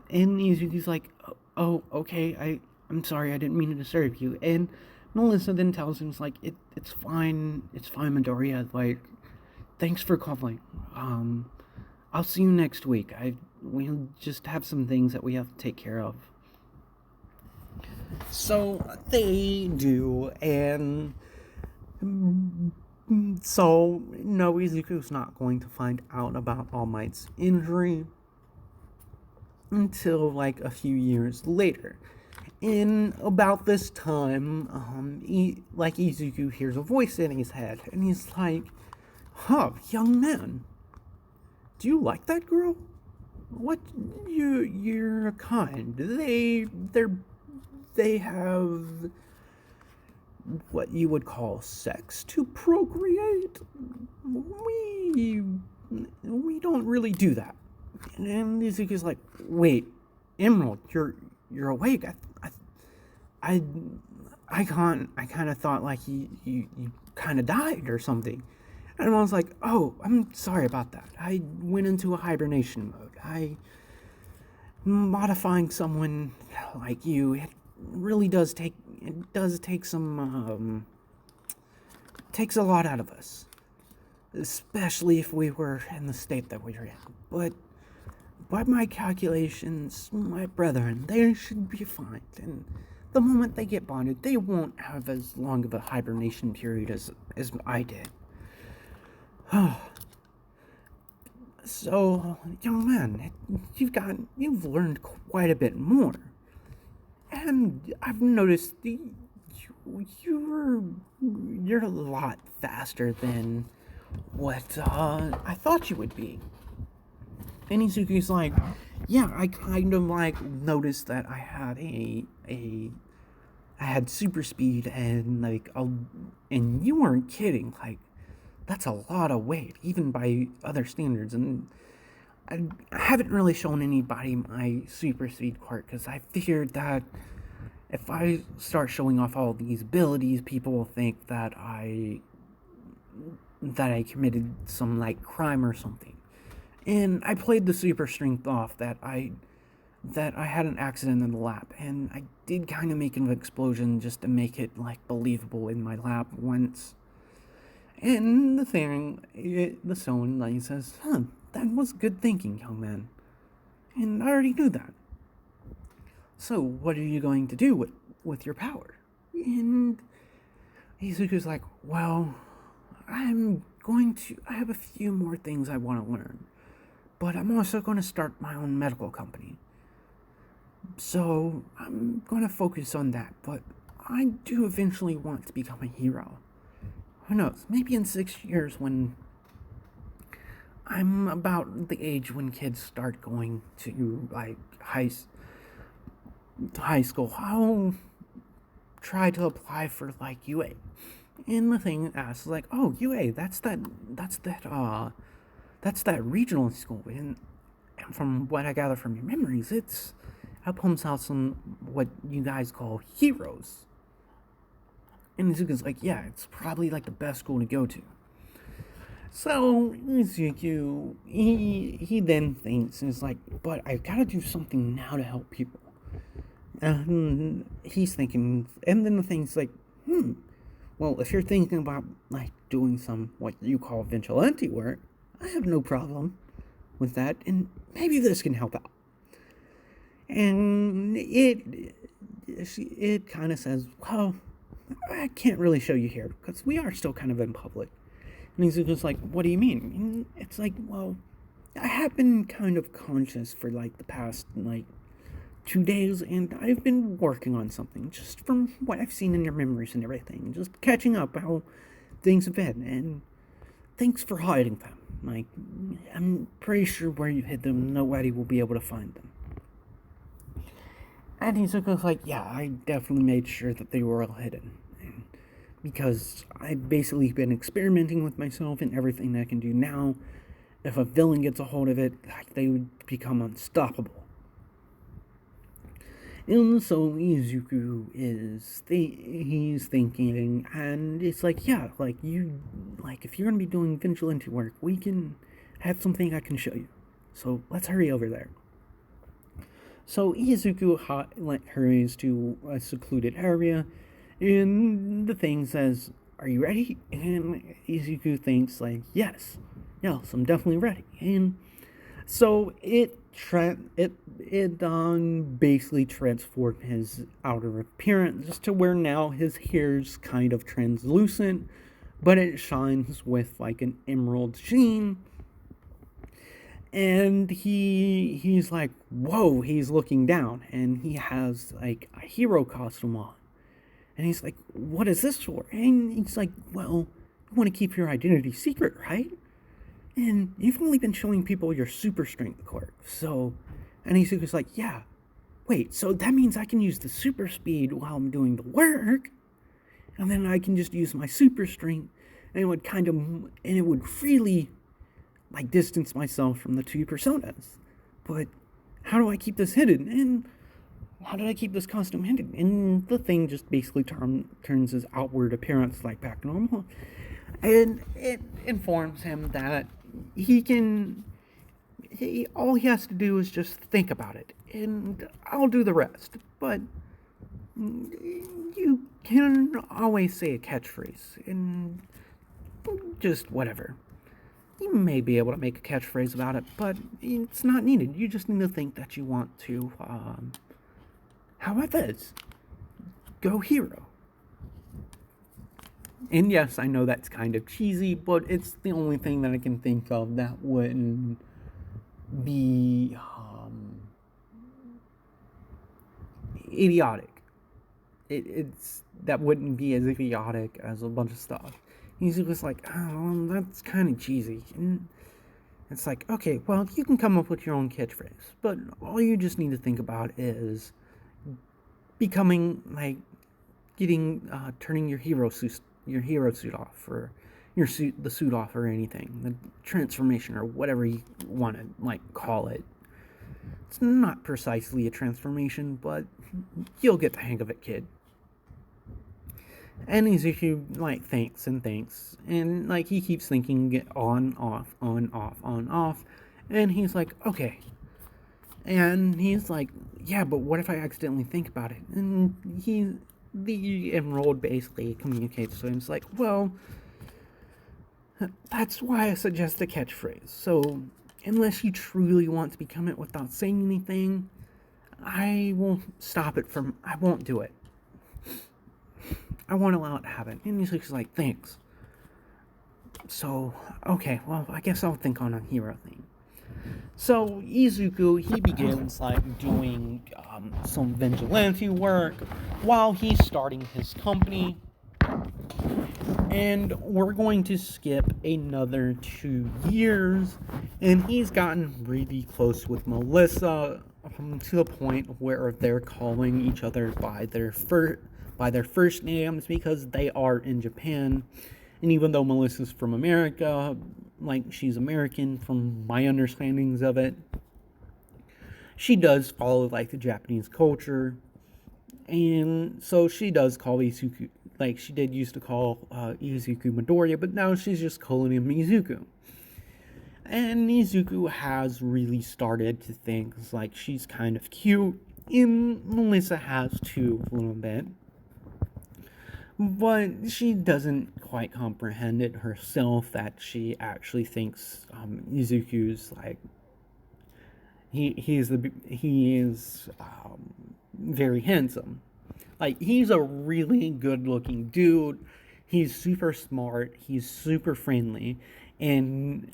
Izuku's like, oh, okay, I'm sorry, I didn't mean to disturb you, and Melissa then tells him, like, it's fine, Midoriya, like, thanks for calling. I'll see you next week. We'll just have some things that we have to take care of. So they do, and so no, Izuku's not going to find out about All Might's injury until like a few years later. In about this time, Izuku hears a voice in his head, and he's like, huh, young man, do you like that girl? What, you're kind. They have what you would call sex to procreate. We don't really do that. And Izuku's like, wait, Emerald, you're awake. I kind of thought like you kind of died or something. And I was like, oh, I'm sorry about that. I went into a hibernation mode. Modifying someone like you, it really does take some, takes a lot out of us. Especially if we were in the state that we were in. But by my calculations, my brethren, they should be fine. And the moment they get bonded, they won't have as long of a hibernation period as I did. So, young man, you've learned quite a bit more. And I've noticed you're a lot faster than what I thought you would be. And Izuku's like, yeah, I kind of like noticed that I had super speed, and like and you weren't kidding, like that's a lot of weight, even by other standards. And I haven't really shown anybody my super speed quirk because I figured that if I start showing off all these abilities, people will think that I committed some like crime or something. And I played the super strength off that I had an accident in the lab, and I did kind of make an explosion just to make it like believable in my lab once. And the stone line says, that was good thinking, young man. And I already knew that. So, what are you going to do with your power? And Izuku's like, well, I have a few more things I want to learn, but I'm also going to start my own medical company. So, I'm going to focus on that, but I do eventually want to become a hero. Who knows? Maybe in 6 years when I'm about the age when kids start going to, like, high school, I'll try to apply for, like, UA. And the thing asks, like, oh, UA, that's that regional school. And from what I gather from your memories, it pumps out some what you guys call heroes. And Izuku's like, yeah, it's probably like the best school to go to. So Izuku, he then thinks, and is like, but I've got to do something now to help people. And he's thinking, and then the thing's like, well, if you're thinking about, like, doing some, what you call vigilante work, I have no problem with that, and maybe this can help out. And it kind of says, well, I can't really show you here, because we are still kind of in public. And he's just like, what do you mean? And it's like, well, I have been kind of conscious for, like, the past, like, 2 days, and I've been working on something, just from what I've seen in your memories and everything, just catching up how things have been, and thanks for hiding them. Like, I'm pretty sure where you hid them, nobody will be able to find them. And Izuku's like, yeah, I definitely made sure that they were all hidden, and because I've basically been experimenting with myself and everything that I can do now. If a villain gets a hold of it, like, they would become unstoppable. And so Izuku he's thinking, and it's like, yeah, like, if you're gonna be doing vigilante work, we can have something I can show you. So let's hurry over there. So Izuku hurries to a secluded area, and the thing says, are you ready? And Izuku thinks, like, yes, I'm definitely ready. And so it basically transformed his outer appearance to where now his hair's kind of translucent, but it shines with, like, an emerald sheen. And he's like, whoa, he's looking down, and he has, like, a hero costume on. And he's like, what is this for? And he's like, well, you want to keep your identity secret, right? And you've only been showing people your super strength quirk, so... And Izuku's like, yeah, wait, so that means I can use the super speed while I'm doing the work, and then I can just use my super strength, and it would freely, like, distance myself from the two personas. But how do I keep this hidden? And how did I keep this costume hidden? And the thing just basically turns his outward appearance, like, back normal. And it informs him that all he has to do is just think about it, and I'll do the rest. But you can always say a catchphrase, and just whatever. You may be able to make a catchphrase about it, but it's not needed. You just need to think that you want to, how about this? Go hero. And yes, I know that's kind of cheesy, but it's the only thing that I can think of that wouldn't be idiotic. That wouldn't be as idiotic as a bunch of stuff. He's just like, oh, that's kind of cheesy. And it's like, okay, well, you can come up with your own catchphrase, but all you just need to think about is becoming, like, turning your hero suit off, or the suit off, or anything, the transformation, or whatever you want to, like, call it. It's not precisely a transformation, but you'll get the hang of it, kid. And Izuku, like, thinks, and, like, he keeps thinking on, off, and he's like, okay. And he's like, yeah, but what if I accidentally think about it? And the Emerald basically communicates to him. It's like, well, that's why I suggest a catchphrase. So, unless you truly want to become it without saying anything, I won't stop it from. I won't do it. I won't allow it to happen. And Izuku's like, thanks. So, okay, well, I guess I'll think on a hero thing. So Izuku, he begins like doing some vigilante work while he's starting his company, and we're going to skip another 2 years, and he's gotten really close with Melissa, to the point where they're calling each other by their first names because they are in Japan. And even though Melissa's from America, like she's American from my understandings of it, she does follow like the Japanese culture. And so she does call Izuku, like she did used to call Izuku Midoriya, but now she's just calling him Izuku. And Izuku has really started to think like she's kind of cute, and Melissa has too, a little bit. But she doesn't quite comprehend it herself that she actually thinks Izuku's like he is very handsome. Like he's a really good looking dude. He's super smart. He's super friendly, and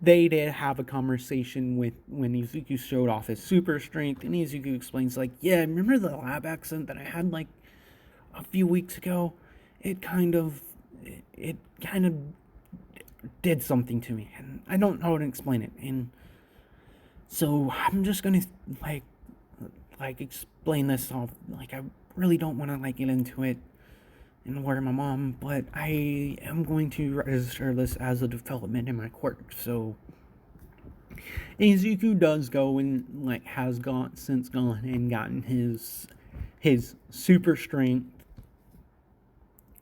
they did have a conversation with when Izuku showed off his super strength, and Izuku explains like, yeah, remember the lab accident that I had like a few weeks ago? It kind of did something to me, and I don't know how to explain it. And so I'm just gonna like explain this off. Like I really don't want to like get into it and worry my mom, but I am going to register this as a development in my quirk. So Izuku does go and like has gone and gotten his super strength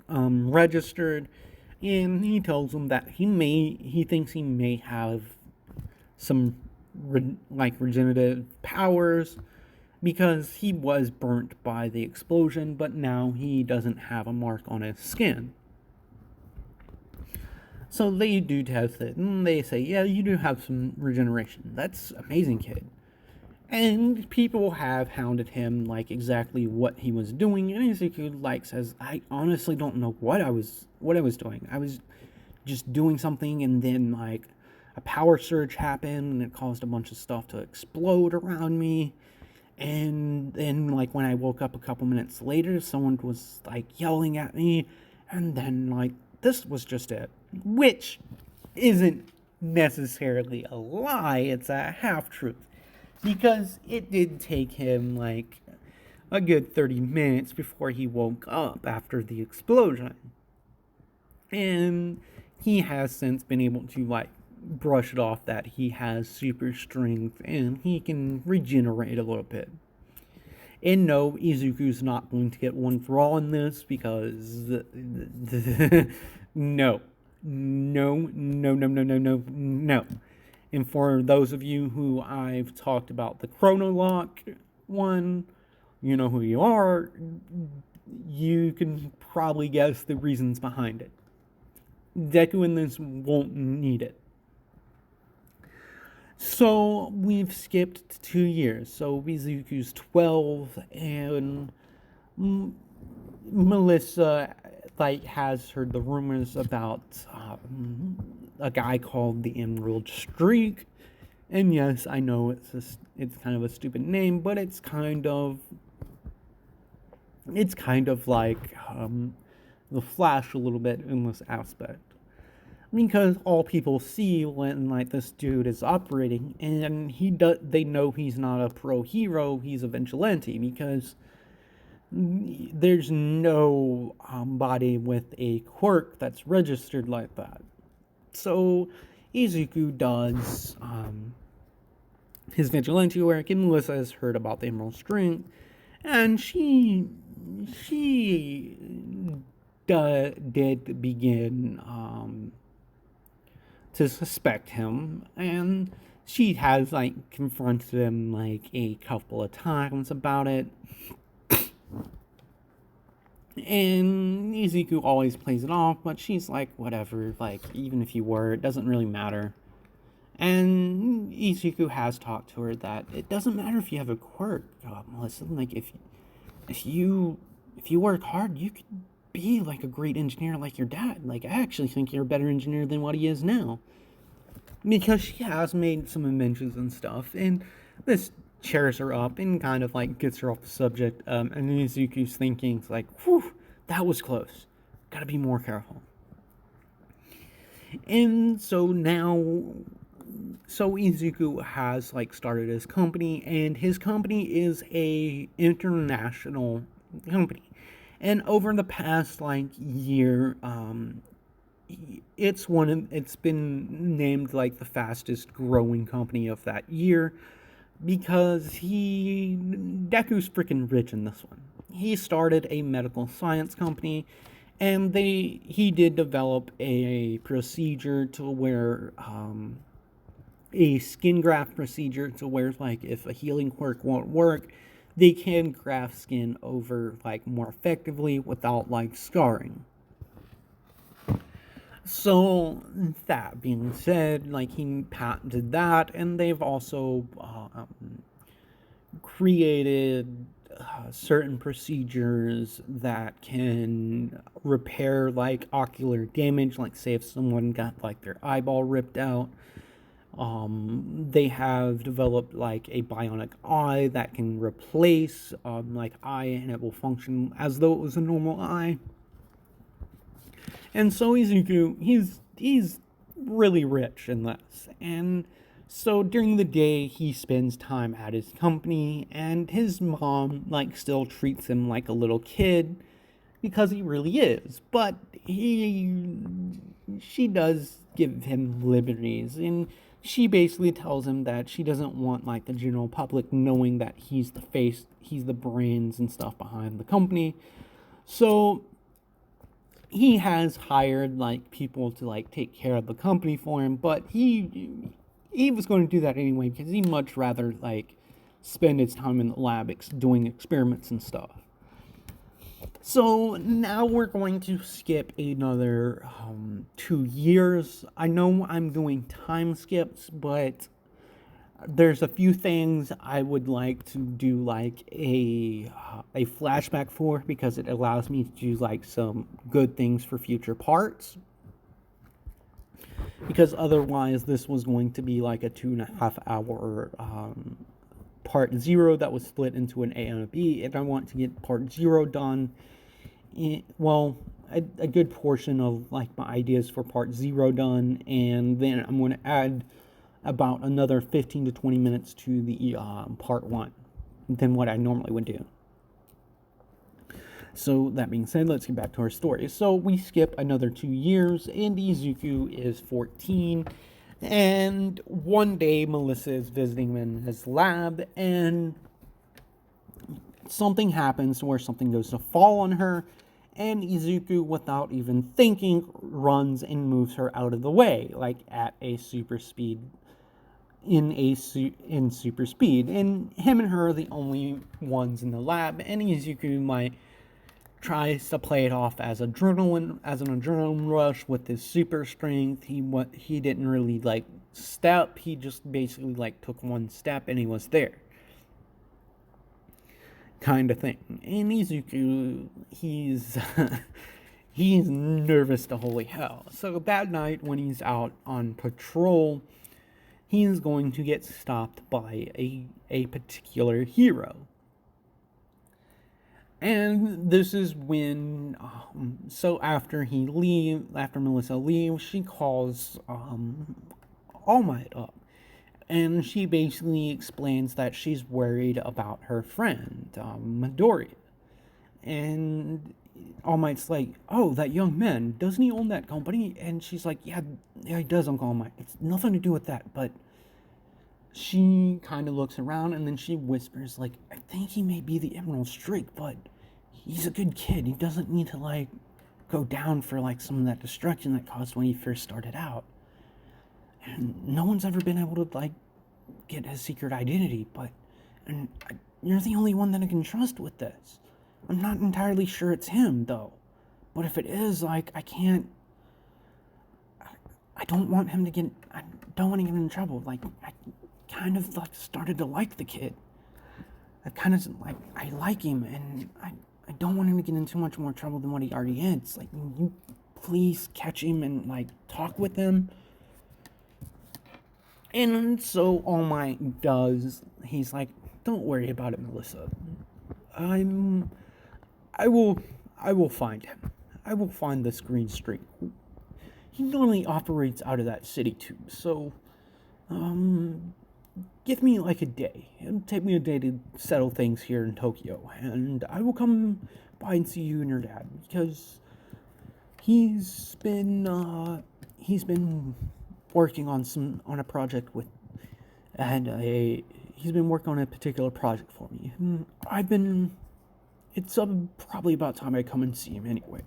registered, and he tells him that he thinks he may have some regenerative powers because he was burnt by the explosion, but now he doesn't have a mark on his skin. So they do test it, and they say, yeah, you do have some regeneration. That's amazing, kid. And people have hounded him like exactly what he was doing, and Izuku like says, I honestly don't know what I was doing. I was just doing something, and then like a power surge happened, and it caused a bunch of stuff to explode around me. And then like when I woke up a couple minutes later, someone was like yelling at me, and then like this was just it, which isn't necessarily a lie. It's a half truth. Because it did take him like a good 30 minutes before he woke up after the explosion. And he has since been able to like brush it off that he has super strength and he can regenerate a little bit. And no, Izuku's not going to get one for all in this because no. No. And for those of you who I've talked about the Chronolock one, you know who you are, you can probably guess the reasons behind it. Deku in this won't need it. So we've skipped 2 years. So Izuku's 12, and Melissa like has heard the rumors about a guy called the Emerald Streak. And yes, I know it's kind of a stupid name, but it's kind of like the Flash a little bit in this aspect, because all people see when like this dude is operating, and they know he's not a pro hero, he's a vigilante, because there's no body with a quirk that's registered like that. So Izuku does his vigilante work, and Melissa has heard about the Emerald String, and she did begin to suspect him, and she has like confronted him like a couple of times about it. And Izuku always plays it off, but she's like, whatever, like, even if you were, it doesn't really matter. And Izuku has talked to her that it doesn't matter if you have a quirk, Melissa. Like if you work hard, you could be like a great engineer like your dad. Like I actually think you're a better engineer than what he is now. Because she has made some inventions and stuff, and this cheers her up and kind of like gets her off the subject. And Izuku's thinking, like, whew, that was close. Gotta be more careful. And so now, so Izuku has like started his company, and his company is a international company. And over the past like year, it's been named like the fastest growing company of that year because Deku's freaking rich in this one. He started a medical science company, and he did develop a procedure to where a skin graft procedure to where like if a healing quirk won't work, they can graft skin over like more effectively without like scarring. So that being said, like he patented that, and they've also created certain procedures that can repair like ocular damage, like say if someone got like their eyeball ripped out. They have developed like a bionic eye that can replace like eye, and it will function as though it was a normal eye. And so Izuku, he's really rich in this. And so during the day, he spends time at his company, and his mom, like, still treats him like a little kid because he really is. But she does give him liberties, and she basically tells him that she doesn't want, like, the general public knowing that he's the face, he's the brains and stuff behind the company. So he has hired like people to like take care of the company for him, but he was going to do that anyway because he'd much rather like spend his time in the lab doing experiments and stuff. So now we're going to skip another 2 years. I know I'm doing time skips, but there's a few things I would like to do like a flashback for because it allows me to do like some good things for future parts. Because otherwise this was going to be like a 2.5 hour part 0 that was split into an A and a B, and I want to get part 0 done. A good portion of like my ideas for part 0 done, and then I'm going to add about another 15 to 20 minutes to the part 1 than what I normally would do. So that being said, let's get back to our story. So we skip another 2 years, and Izuku is 14, and one day Melissa is visiting him in his lab, and something happens where something goes to fall on her, and Izuku, without even thinking, runs and moves her out of the way, like at a super speed. In super speed, and him and her are the only ones in the lab, and Izuku tries to play it off as an adrenaline rush with his super strength. He didn't really like step, he just basically like took one step and he was there, kind of thing. And Izuku, he's he's nervous to holy hell. So that night when he's out on patrol, he's going to get stopped by a particular hero. And this is when, so after Melissa leaves, she calls All Might up. And she basically explains that she's worried about her friend, Midoriya. And All Might's like, oh, that young man, doesn't he own that company? And she's like, yeah, he does, Uncle All Might. It's nothing to do with that. But she kind of looks around, and then she whispers, like, I think he may be the Emerald Streak, but he's a good kid. He doesn't need to, like, go down for, like, some of that destruction that caused when he first started out. And no one's ever been able to, like, get his secret identity, and you're the only one that I can trust with this. I'm not entirely sure it's him, though. But if it is, like, I I don't want him to get, I don't want to get in trouble. Like, I kind of like started to like the kid. I kind of like, I like him, and I don't want him to get in too much more trouble than what he already is. Like, you please catch him and like talk with him. And so All Might does. He's like, don't worry about it, Melissa. I will find him. I will find this green streak. He normally operates out of that city too, so give me like a day. It'll take me a day to settle things here in Tokyo, and I will come by and see you and your dad, because he's been working on a project with, and he's been working on a particular project for me. It's probably about time I come and see him anyway.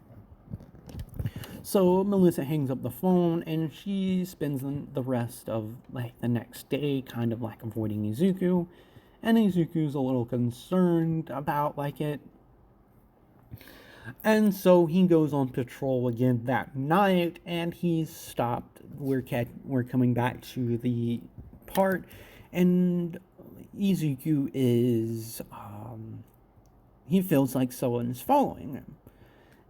So Melissa hangs up the phone, and she spends the rest of like the next day kind of like avoiding Izuku, and Izuku's a little concerned about like it. And so he goes on patrol again that night, and he's stopped. We're coming back to the part, and Izuku is he feels like someone's following him.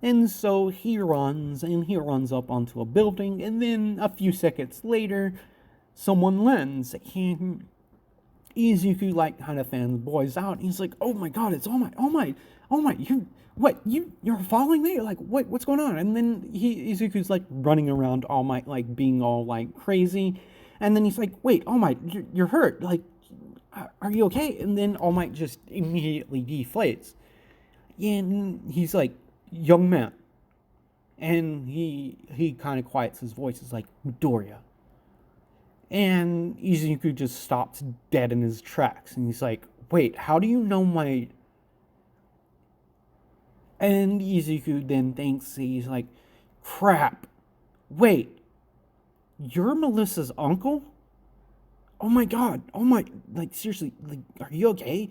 And so he runs up onto a building, and then a few seconds later, someone lands. And Izuku like kind of fanboys out. And he's like, "Oh my god, it's All Might, you're following me? Like, what's going on?" And then Izuku's like running around All Might, like being all like crazy. And then he's like, "Wait, All Might, you're hurt. Like, are you okay?" And then All Might just immediately deflates. And he's like, "Young man," and he kind of quiets his voice. It's like, "Midoriya." And Izuku just stops dead in his tracks, and he's like, "Wait, how do you know my..." And Izuku then thinks, he's like, "Crap, wait, you're Melissa's uncle? Oh my god, oh my, like, seriously, like, are you okay?"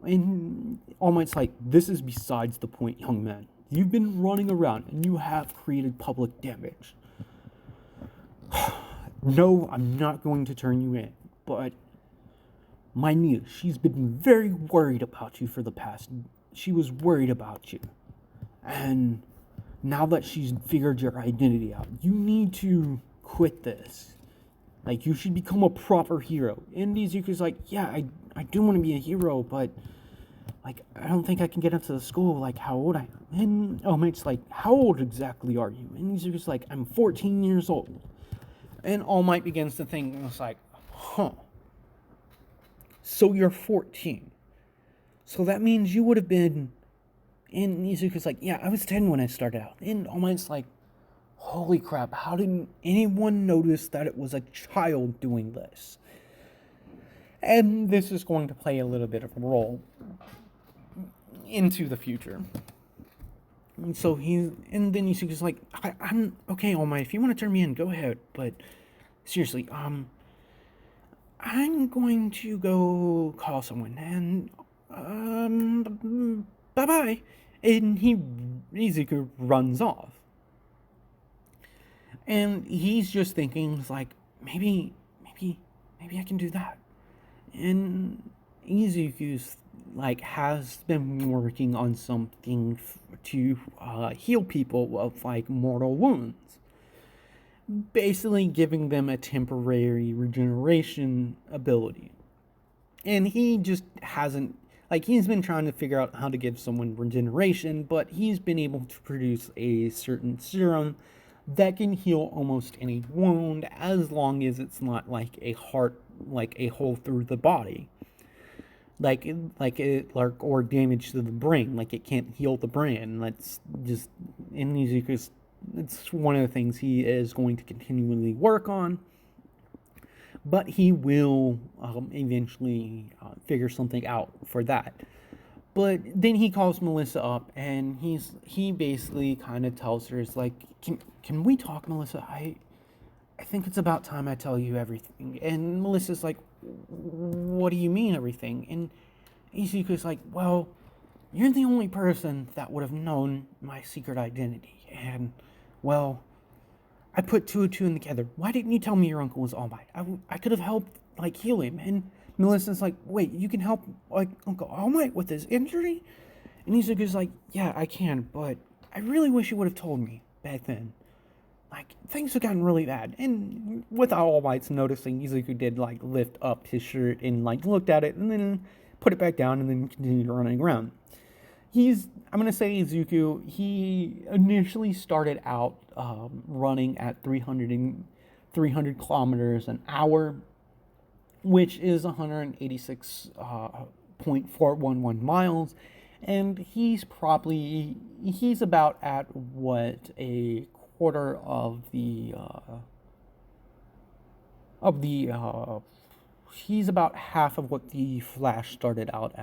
And All Might's like, "This is besides the point, young man. You've been running around, and you have created public damage. No, I'm not going to turn you in, but my niece, she's been very worried about you for the past... She was worried about you. And now that she's figured your identity out, you need to quit this. Like, you should become a proper hero." And Izuku's like, "Yeah, I do want to be a hero, but... like, I don't think I can get into the school, like, how old I am." And All Might's like, "How old exactly are you?" And Izuku's like, "I'm 14 years old. And All Might begins to think, and it's like, "Huh. So you're 14. So that means you would have been..." And Izuku's like, "Yeah, I was 10 when I started out." And All Might's like, "Holy crap, how didn't anyone notice that it was a child doing this?" And this is going to play a little bit of a role into the future. And so and then Izuku's like, I'm okay, All Might, if you want to turn me in, go ahead, but seriously, I'm going to go call someone, and bye-bye. And Izuku runs off. And he's just thinking, like, maybe I can do that. And Izuku's like has been working on something to heal people of like mortal wounds, basically giving them a temporary regeneration ability. And he just hasn't, like, he's been trying to figure out how to give someone regeneration, but he's been able to produce a certain serum that can heal almost any wound, as long as it's not like a heart, like a hole through the body, or damage to the brain. Like, it can't heal the brain. That's just, in Izuku's, it's one of the things he is going to continually work on, but he will eventually figure something out for that. But then he calls Melissa up, and he basically kind of tells her, it's like, can we talk, Melissa? I think it's about time I tell you everything. And Melissa's like, what do you mean everything? And Izuku's like, well, you're the only person that would have known my secret identity. And, well, I put two and two in together. Why didn't you tell me your uncle was All Might? I could have helped, like, heal him. And Melissa's like, wait, you can help, like, Uncle All Might with his injury? And Izuku's like, yeah, I can, but I really wish you would have told me back then. Like, things have gotten really bad. And without All Might's noticing, Izuku did, like, lift up his shirt and, like, looked at it and then put it back down and then continued running around. I'm going to say Izuku, he initially started out running at 300 kilometers an hour, which is 186.411 miles. And he's about at what, a quarter of he's about half of what the Flash started out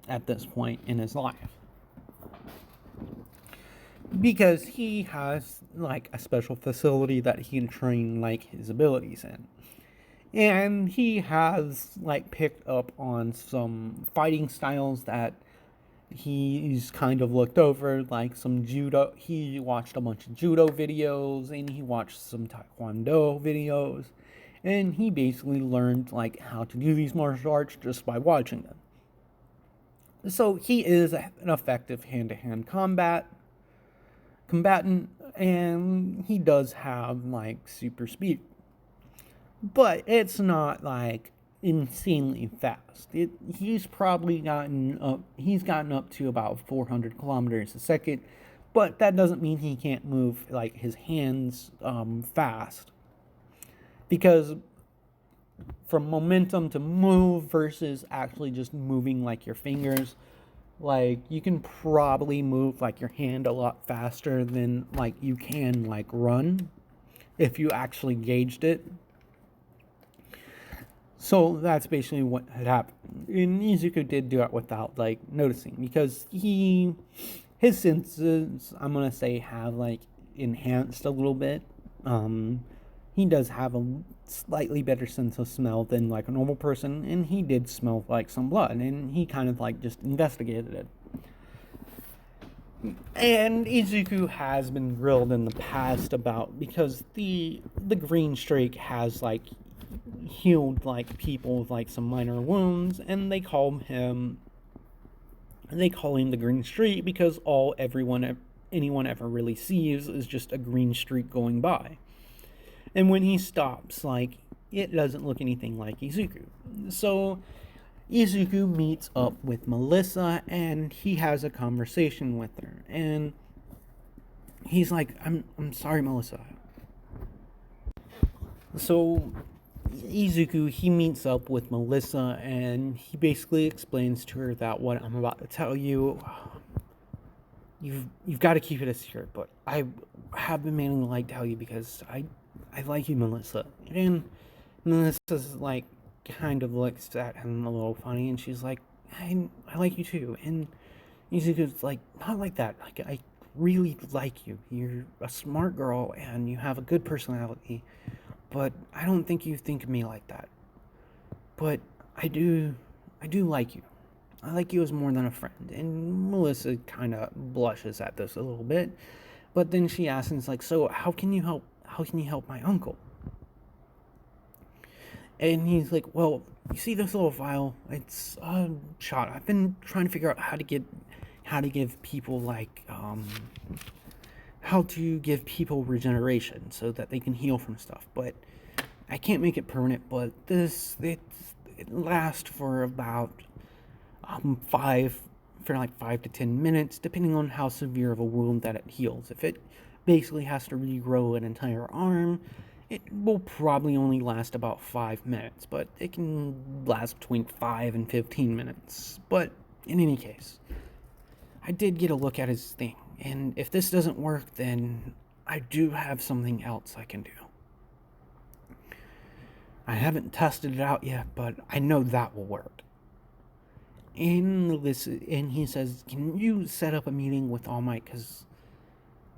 at this point in his life. Because he has, like, a special facility that he can train, like, his abilities in. And he has, like, picked up on some fighting styles that he's kind of looked over, like some judo. He watched a bunch of judo videos, and he watched some taekwondo videos. And he basically learned, like, how to do these martial arts just by watching them. So he is an effective hand-to-hand combatant, and he does have, like, super speed. But it's not, like, insanely fast. He's gotten up to about 400 kilometers a second, but that doesn't mean he can't move, like, his hands fast. Because from momentum to move versus actually just moving, like, your fingers, like, you can probably move, like, your hand a lot faster than, like, you can, like, run if you actually gauged it. So that's basically what had happened. And Izuku did do it without, like, noticing, because his senses, I'm gonna say, have, like, enhanced a little bit. He does have a slightly better sense of smell than, like, a normal person, and he did smell, like, some blood, and he kind of, like, just investigated it. And Izuku has been grilled in the past about, because the green streak has, like, healed, like, people with, like, some minor wounds, and they call him the green streak because anyone ever really sees is just a green streak going by. And when he stops, like, it doesn't look anything like Izuku. So Izuku meets up with Melissa, and he has a conversation with her, and he's like, I'm sorry, Melissa. So Izuku, he meets up with Melissa, and he basically explains to her that what I'm about to tell you, you've got to keep it a secret, but I have been meaning to, like, tell you because I like you, Melissa. And Melissa's, like, kind of looks at him a little funny, and she's like, I like you too. And Izuku's like, not like that. Like, I really like you. You're a smart girl, and you have a good personality. But I don't think you think of me like that. But I do like you. I like you as more than a friend. And Melissa kind of blushes at this a little bit. But then she asks, and it's like, so how can you help my uncle? And he's like, well, you see this little vial? It's a shot. I've been trying to figure out how to give people, like, how to give people regeneration so that they can heal from stuff. But I can't make it permanent, but it lasts for about 5 to 10 minutes, depending on how severe of a wound that it heals. If it basically has to regrow an entire arm, it will probably only last about 5 minutes, but it can last between 5 and 15 minutes. But in any case, I did get a look at his thing, and if this doesn't work, then I do have something else I can do. I haven't tested it out yet, but I know that will work. And he says, can you set up a meeting with All Might?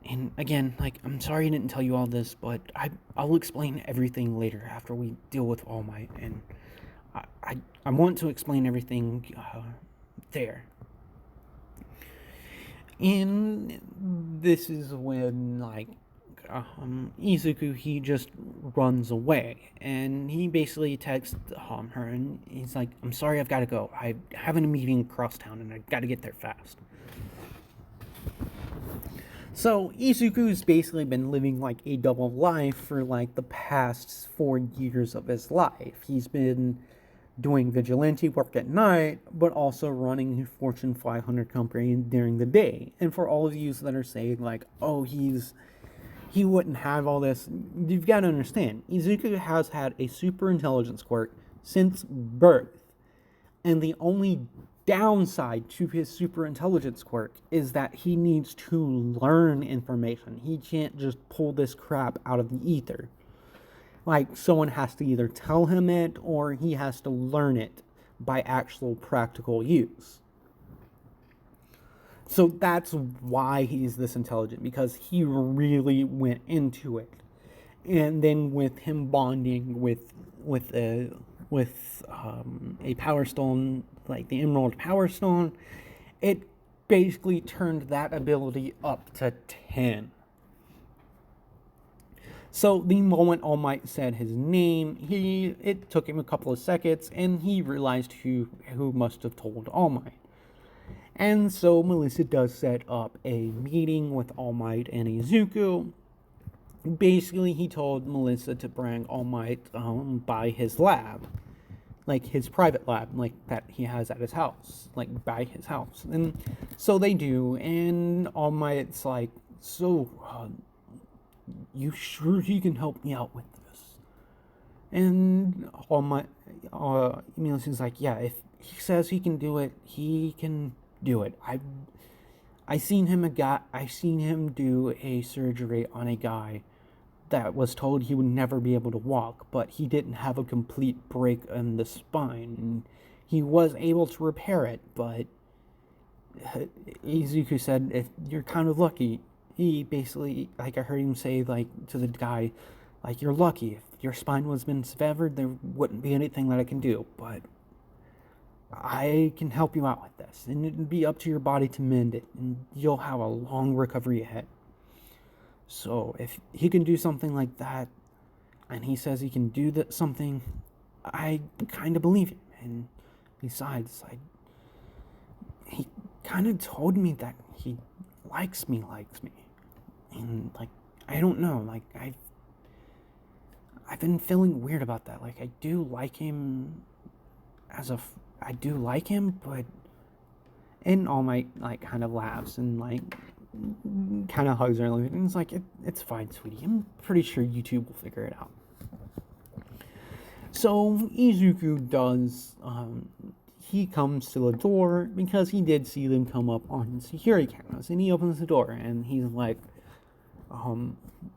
And again, like, I'm sorry I didn't tell you all this, but I'll explain everything later after we deal with All Might. And I want to explain everything there. And this is when, like, Izuku, he just runs away, and he basically texts her, and he's like, "I'm sorry, I've got to go. I'm having a meeting across town, and I got to get there fast." So Izuku's basically been living like a double life for like the past 4 years of his life. He's been doing vigilante work at night, but also running a Fortune 500 company during the day. And for all of you that are saying like, "Oh, he wouldn't have all this," you've got to understand, Izuku has had a super intelligence quirk since birth. And the only downside to his super intelligence quirk is that he needs to learn information. He can't just pull this crap out of the ether. Like, someone has to either tell him it or he has to learn it by actual practical use. So that's why he's this intelligent, because he really went into it. And then with him bonding with a power stone, like the Emerald Power Stone, it basically turned that ability up to 10. So the moment All Might said his name, it took him a couple of seconds, and he realized who must have told All Might. And so Melissa does set up a meeting with All Might and Izuku. Basically, he told Melissa to bring All Might by his lab, like his private lab, like that he has at his house, like by his house. And so they do, and All Might's like, "So, you sure he can help me out with this?" And All Might, Melissa's like, "Yeah, if he says he can do it, he can do it. I seen him do a surgery on a guy that was told he would never be able to walk, but he didn't have a complete break in the spine, and he was able to repair it, but Izuku said, if you're kind of lucky." He basically, like, I heard him say, like, to the guy, like, "You're lucky. If your spine was been severed, there wouldn't be anything that I can do, but I can help you out with this, and it'd be up to your body to mend it, and you'll have a long recovery ahead. So if he can do something like that, and he says he can do something, I kind of believe him. And besides, he kind of told me that he likes me. And, like, I don't know, like, I've been feeling weird about that. Like, I do like him but..." And All Might, like, kind of laughs and, like, kind of hugs her and it's like, it's fine, sweetie. I'm pretty sure YouTube will figure it out. So Izuku does, he comes to the door because he did see them come up on security cameras, and he opens the door and he's like,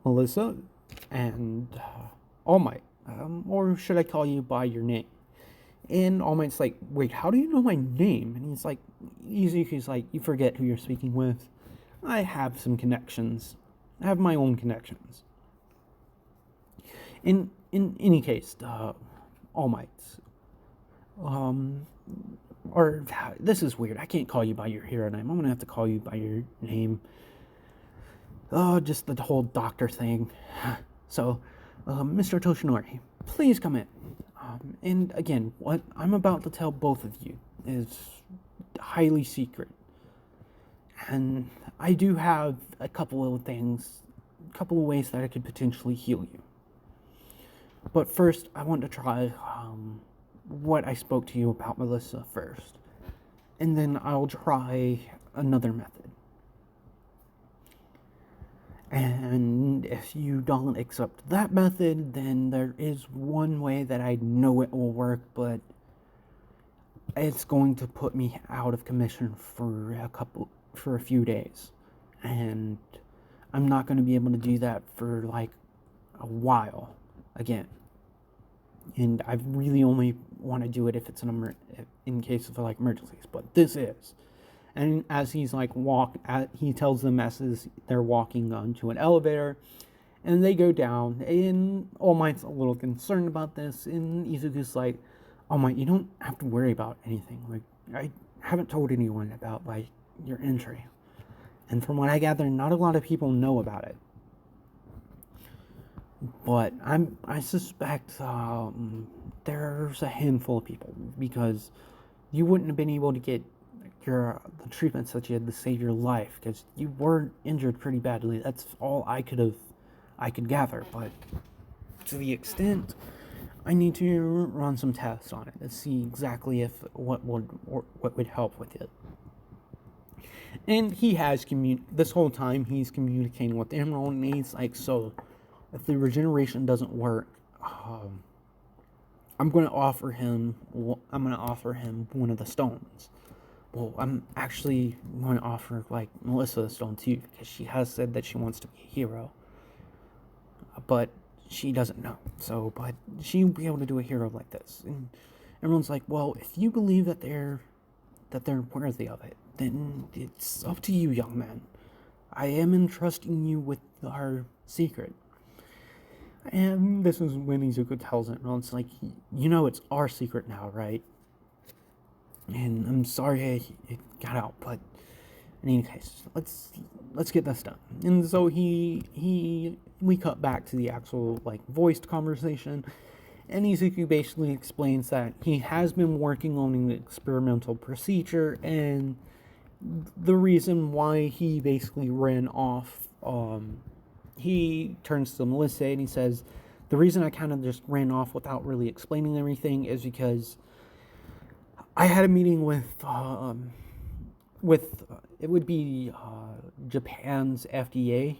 "Melissa and All Might, or should I call you by your name?" And All Might's like, "Wait, how do you know my name?" And he's like, Izuku's like, "You forget who you're speaking with. I have some connections. I have my own connections." In any case, All Might, or this is weird. I can't call you by your hero name. I'm gonna have to call you by your name. Just the whole doctor thing. So, Mr. Toshinori, please come in. And again, what I'm about to tell both of you is highly secret. And I do have a couple of ways that I could potentially heal you. But first, I want to try what I spoke to you about Melissa first. And then I'll try another method. And if you don't accept that method, then there is one way that I know it will work, but it's going to put me out of commission for a few days. And I'm not going to be able to do that for like a while again. And I really only want to do it if it's in case of like emergencies, but this is. And as he's like he tells them as they're walking onto an elevator, and they go down, and All Might's a little concerned about this, and Izuku's like, "All Might, you don't have to worry about anything. Like, I haven't told anyone about like your injury, and from what I gather, not a lot of people know about it." But I suspect there's a handful of people, because you wouldn't have been able to get the treatments that you had to save your life, because you were injured pretty badly. That's all I could gather. But to the extent, I need to run some tests on it to see exactly if what would help with it. And he has this whole time he's communicating with Emerald, and he's like, so if the regeneration doesn't work, I'm going to offer him one of the stones. Well, I'm actually going to offer like Melissa the stone too, because she has said that she wants to be a hero, but she doesn't know. So, but she'll be able to do a hero like this. And everyone's like, well, if you believe that they're worthy of it, then it's up to you, young man. I am entrusting you with our secret. And this is when Izuku tells it, and it's like, it's our secret now, right? And I'm sorry it got out, but in any case, let's get this done. And so we cut back to the actual like voiced conversation, and Izuku basically explains that he has been working on an experimental procedure, and the reason why he basically ran off, he turns to Melissa and he says, the reason I kind of just ran off without really explaining everything is because I had a meeting with it would be Japan's FDA,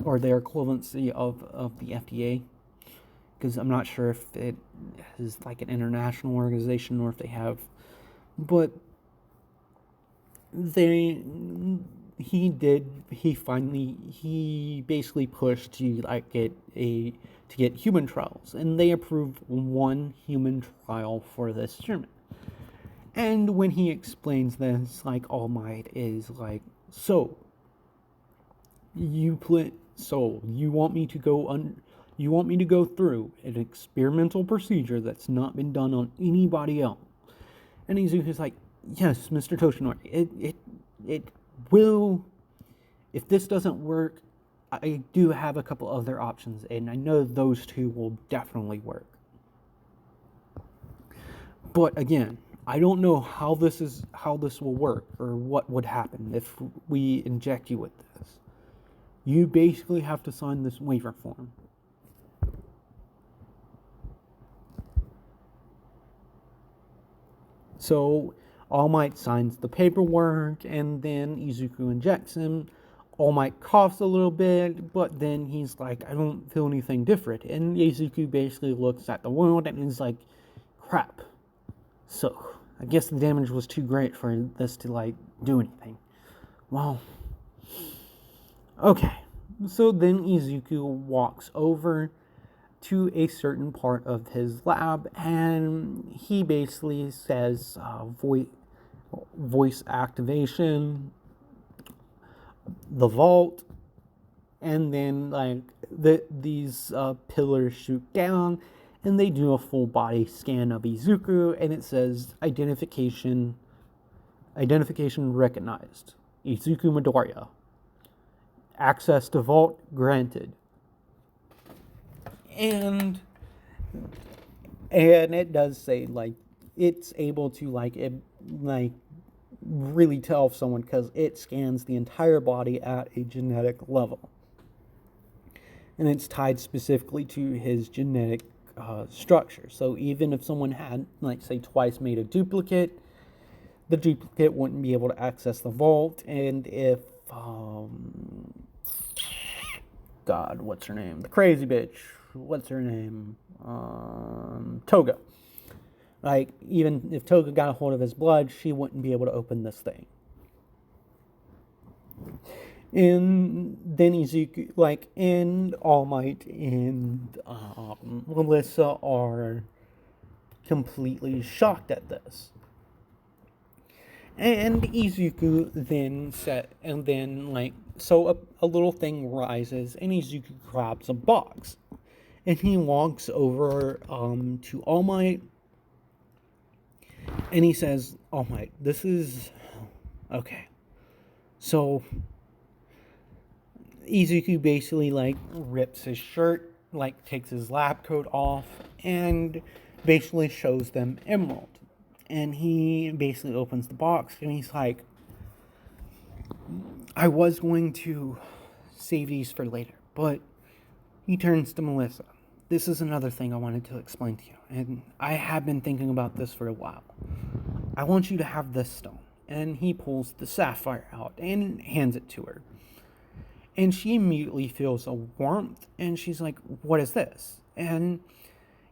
or their equivalency of the FDA, because I'm not sure if it is like an international organization or if they have, but he basically pushed to like get human trials, and they approved one human trial for this experiment. And when he explains this, like, All Might is like, so you want me to go through an experimental procedure that's not been done on anybody else? And Izuku's like, yes, Mr. Toshinori, it will. If this doesn't work, I do have a couple other options, and I know those two will definitely work. But again, I don't know how this will work, or what would happen if we inject you with this. You basically have to sign this waiver form. So All Might signs the paperwork, and then Izuku injects him. All Might coughs a little bit, but then he's like, I don't feel anything different. And Izuku basically looks at the wound and is like, crap. So, I guess the damage was too great for this to, like, do anything. Well, okay. So then Izuku walks over to a certain part of his lab, and he basically says, voice activation, the vault, and then, like, these pillars shoot down, and they do a full body scan of Izuku, and it says identification recognized. Izuku Midoriya. Access to vault granted. And it does say, like, it's able to, like, really tell if someone, because it scans the entire body at a genetic level. And it's tied specifically to his genetic structure. So even if someone had, like, say, twice made a duplicate, the duplicate wouldn't be able to access the vault. And if God, what's her name? The crazy bitch. What's her name? Toga. Like, even if Toga got a hold of his blood, she wouldn't be able to open this thing. And then Izuku, like, and All Might and Melissa are completely shocked at this. And Izuku then so a little thing rises, and Izuku grabs a box. And he walks over to All Might, and he says, All Might, this is... Okay. So Izuku basically, like, rips his shirt, like takes his lab coat off and basically shows them Emerald. And he basically opens the box and he's like, I was going to save these for later, but he turns to Melissa. This is another thing I wanted to explain to you, and I have been thinking about this for a while. I want you to have this stone. And he pulls the sapphire out and hands it to her. And she immediately feels a warmth, and she's like, what is this? And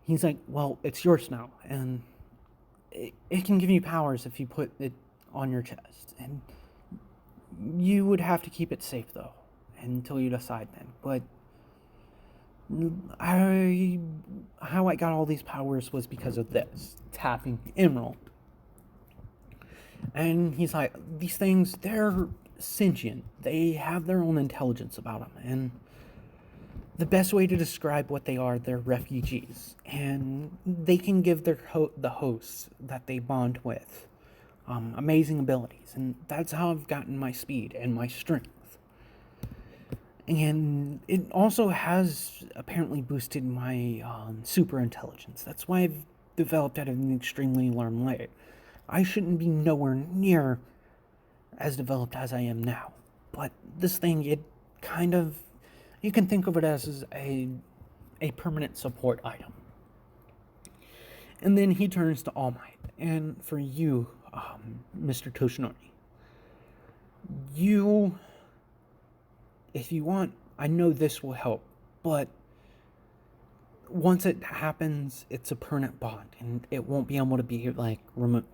he's like, well, it's yours now, and it can give you powers if you put it on your chest. And you would have to keep it safe, though, until you decide then. But how I got all these powers was because of this, tapping Emerald. And he's like, these things, they're sentient. They have their own intelligence about them. And the best way to describe what they are, they're refugees. And they can give the hosts that they bond with amazing abilities. And that's how I've gotten my speed and my strength. And it also has apparently boosted my superintelligence. That's why I've developed at an extremely alarm rate. I shouldn't be nowhere near as developed as I am now. But this thing, it kind of, you can think of it as a permanent support item. And then he turns to All Might. And for you, Mr. Toshinori, you, if you want, I know this will help, but once it happens, it's a permanent bond, and it won't be able to be, like, removed.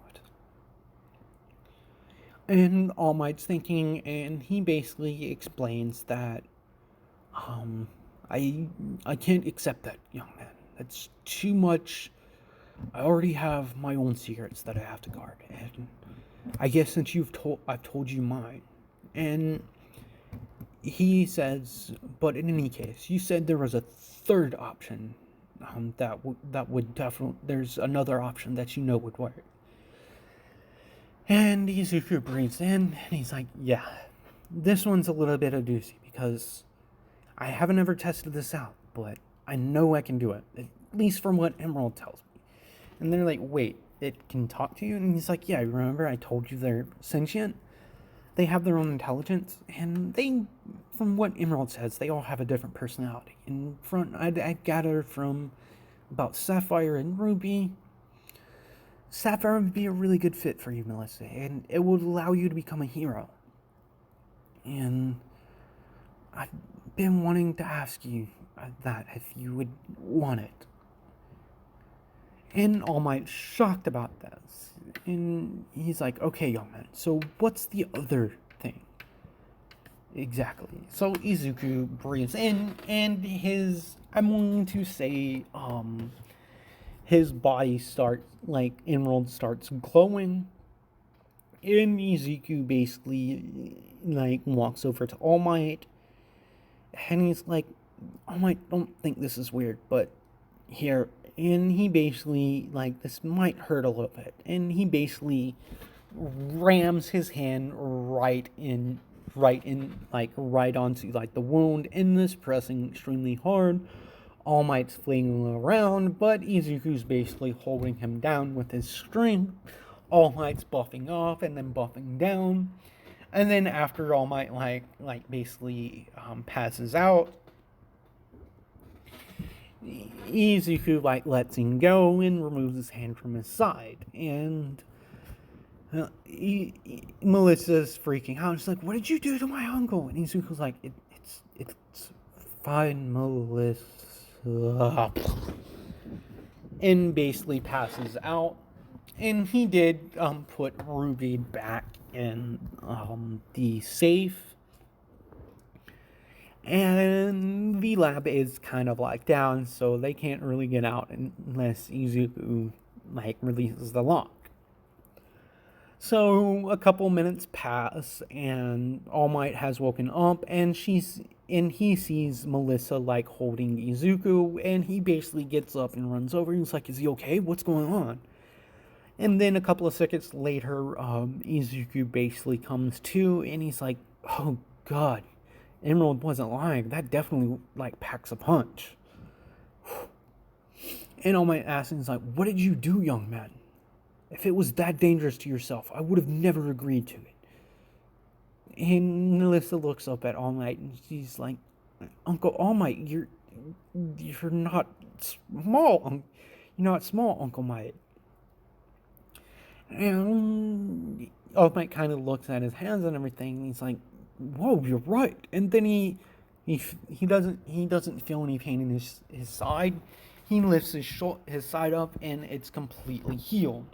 And All Might's thinking, and he basically explains that, I can't accept that, young man. That's too much. I already have my own secrets that I have to guard, and I guess since I've told you mine. And he says, but in any case, you said there was a third option, that would definitely, there's another option that you know would work. And Izuku breathes in, and he's like, yeah, this one's a little bit of doozy, because I haven't ever tested this out, but I know I can do it, at least from what Emerald tells me. And they're like, wait, it can talk to you? And he's like, yeah, remember I told you they're sentient? They have their own intelligence, and they, from what Emerald says, they all have a different personality. And I gather from about Sapphire and Ruby, Sapphire would be a really good fit for you, Melissa, and it would allow you to become a hero. And I've been wanting to ask you that, if you would want it. And All Might's shocked about this. And he's like, okay, young man, so what's the other thing? Exactly. So Izuku breathes in, and I'm going to say, his body starts, like, Emerald starts glowing. And Izuku basically, like, walks over to All Might. And he's like, All Might, don't think this is weird, but here. And he basically, like, this might hurt a little bit. And he basically rams his hand right onto, like, the wound. And this pressing extremely hard. All Might's flailing around, but Izuku's basically holding him down with his strength. All Might's buffing off and then buffing down. And then after All Might, like basically passes out, Izuku, like, lets him go and removes his hand from his side. And Melissa's freaking out. She's like, what did you do to my uncle? And Izuku's like, it's fine, Melissa. And basically passes out. And he did put Ruby back in the safe. And the lab is kind of locked down, so they can't really get out unless Izuku, like, releases the lock. So a couple minutes pass, and All Might has woken up, and he sees Melissa, like, holding Izuku, and he basically gets up and runs over, and he's like, is he okay? What's going on? And then a couple of seconds later, Izuku basically comes to, and he's like, oh god, Emerald wasn't lying. That definitely, like, packs a punch. And All Might asks, he's like, what did you do, young man? If it was that dangerous to yourself, I would have never agreed to it. And Melissa looks up at All Might and she's like, Uncle All Might, you're not small. You're not small, Uncle Might. And All Might kind of looks at his hands and everything, and he's like, "Whoa, you're right." And then he doesn't feel any pain in his side. He lifts his side up, and it's completely healed.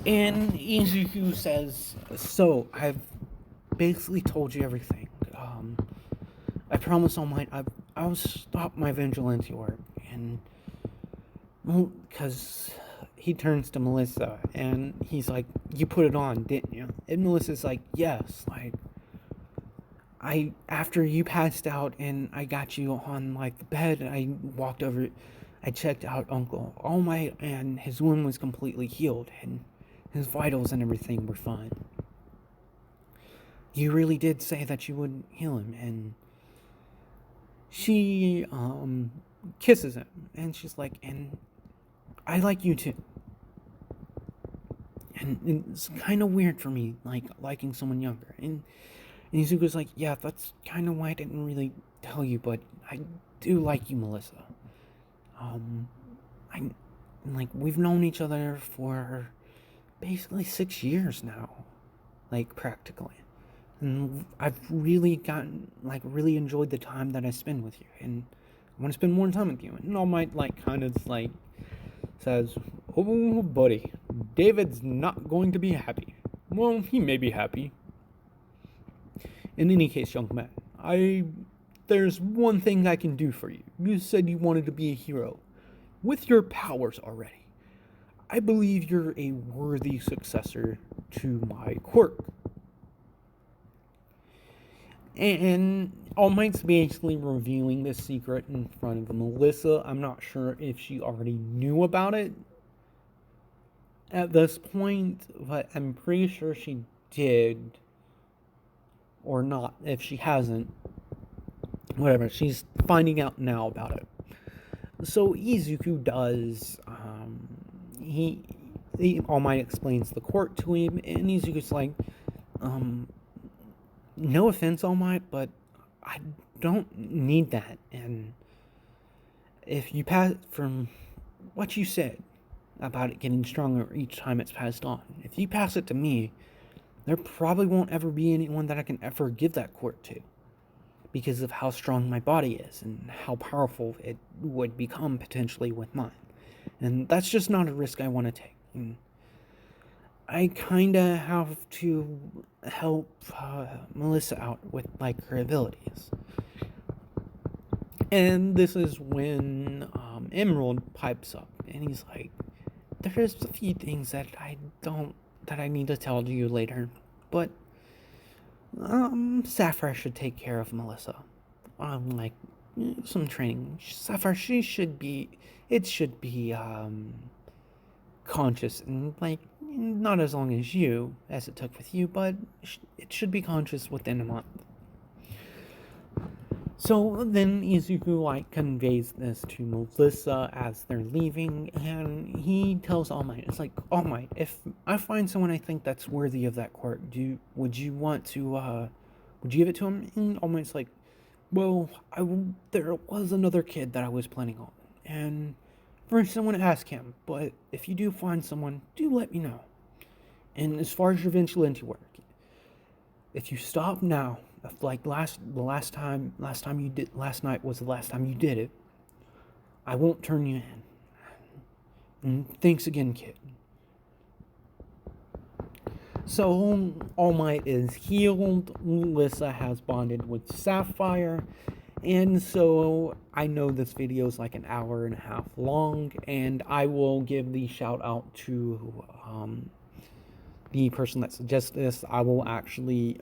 And Izuku says, "So I've basically told you everything. I promise All Might I'll stop my vigilante work, and because." He turns to Melissa and he's like, you put it on, didn't you? And Melissa's like, yes, like after you passed out and I got you on like the bed and I walked over, I checked out Uncle All Might and his wound was completely healed and his vitals and everything were fine. You really did say that you would heal him. And she kisses him and she's like, and I like you too. And it's kind of weird for me, like, liking someone younger. And Izuku's like, yeah, that's kind of why I didn't really tell you, but I do like you, Melissa. We've known each other for basically 6 years now. Like, practically. And I've really really enjoyed the time that I spend with you. And I want to spend more time with you. And All Might, says, oh, buddy, David's not going to be happy. Well, he may be happy. In any case, young man, there's one thing I can do for you. You said you wanted to be a hero. With your powers already, I believe you're a worthy successor to my quirk. And All Might's basically revealing this secret in front of Melissa. I'm not sure if she already knew about it at this point, but I'm pretty sure she did. Or not. If she hasn't, whatever, she's finding out now about it. So Izuku does, All Might explains the court to him, and Izuku's like, no offense, All Might, but I don't need that. And if you pass from what you said about it getting stronger each time it's passed on, if you pass it to me, there probably won't ever be anyone that I can ever give that quirk to, because of how strong my body is and how powerful it would become potentially with mine. And that's just not a risk I want to take. And I kind of have to help Melissa out with, her abilities. And this is when Emerald pipes up, and he's like, there's a few things that I need to tell to you later, but Sapphire should take care of Melissa. Some training. Sapphire, it should be conscious, and not as long as it took with you, but it should be conscious within a month. So then Izuku conveys this to Melissa as they're leaving, and he tells All Might, it's like, All Might, if I find someone I think that's worthy of that quirk, would you want to would you give it to him? And All Might's like, well, there was another kid that I was planning on, and first someone to ask him, but if you do find someone, do let me know. And as far as your vigilante work, if you stop now, if last night was the last time you did it, I won't turn you in. And thanks again, kid. So All Might is healed. Melissa has bonded with Sapphire. And so I know this video is an hour and a half long, and I will give the shout out to the person that suggested this. I will actually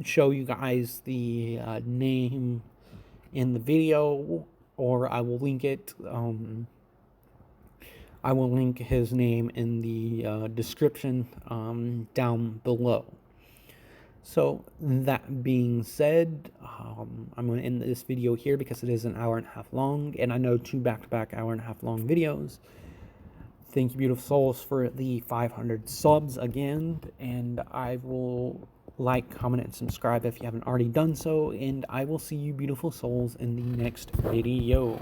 show you guys the name in the video, or I will link it. I will link his name in the description down below. So that being said, I'm going to end this video here because it is an hour and a half long, and I know 2 back-to-back hour and a half long videos. Thank you, beautiful souls, for the 500 subs again, and I will like, comment, and subscribe if you haven't already done so, and I will see you, beautiful souls, in the next video.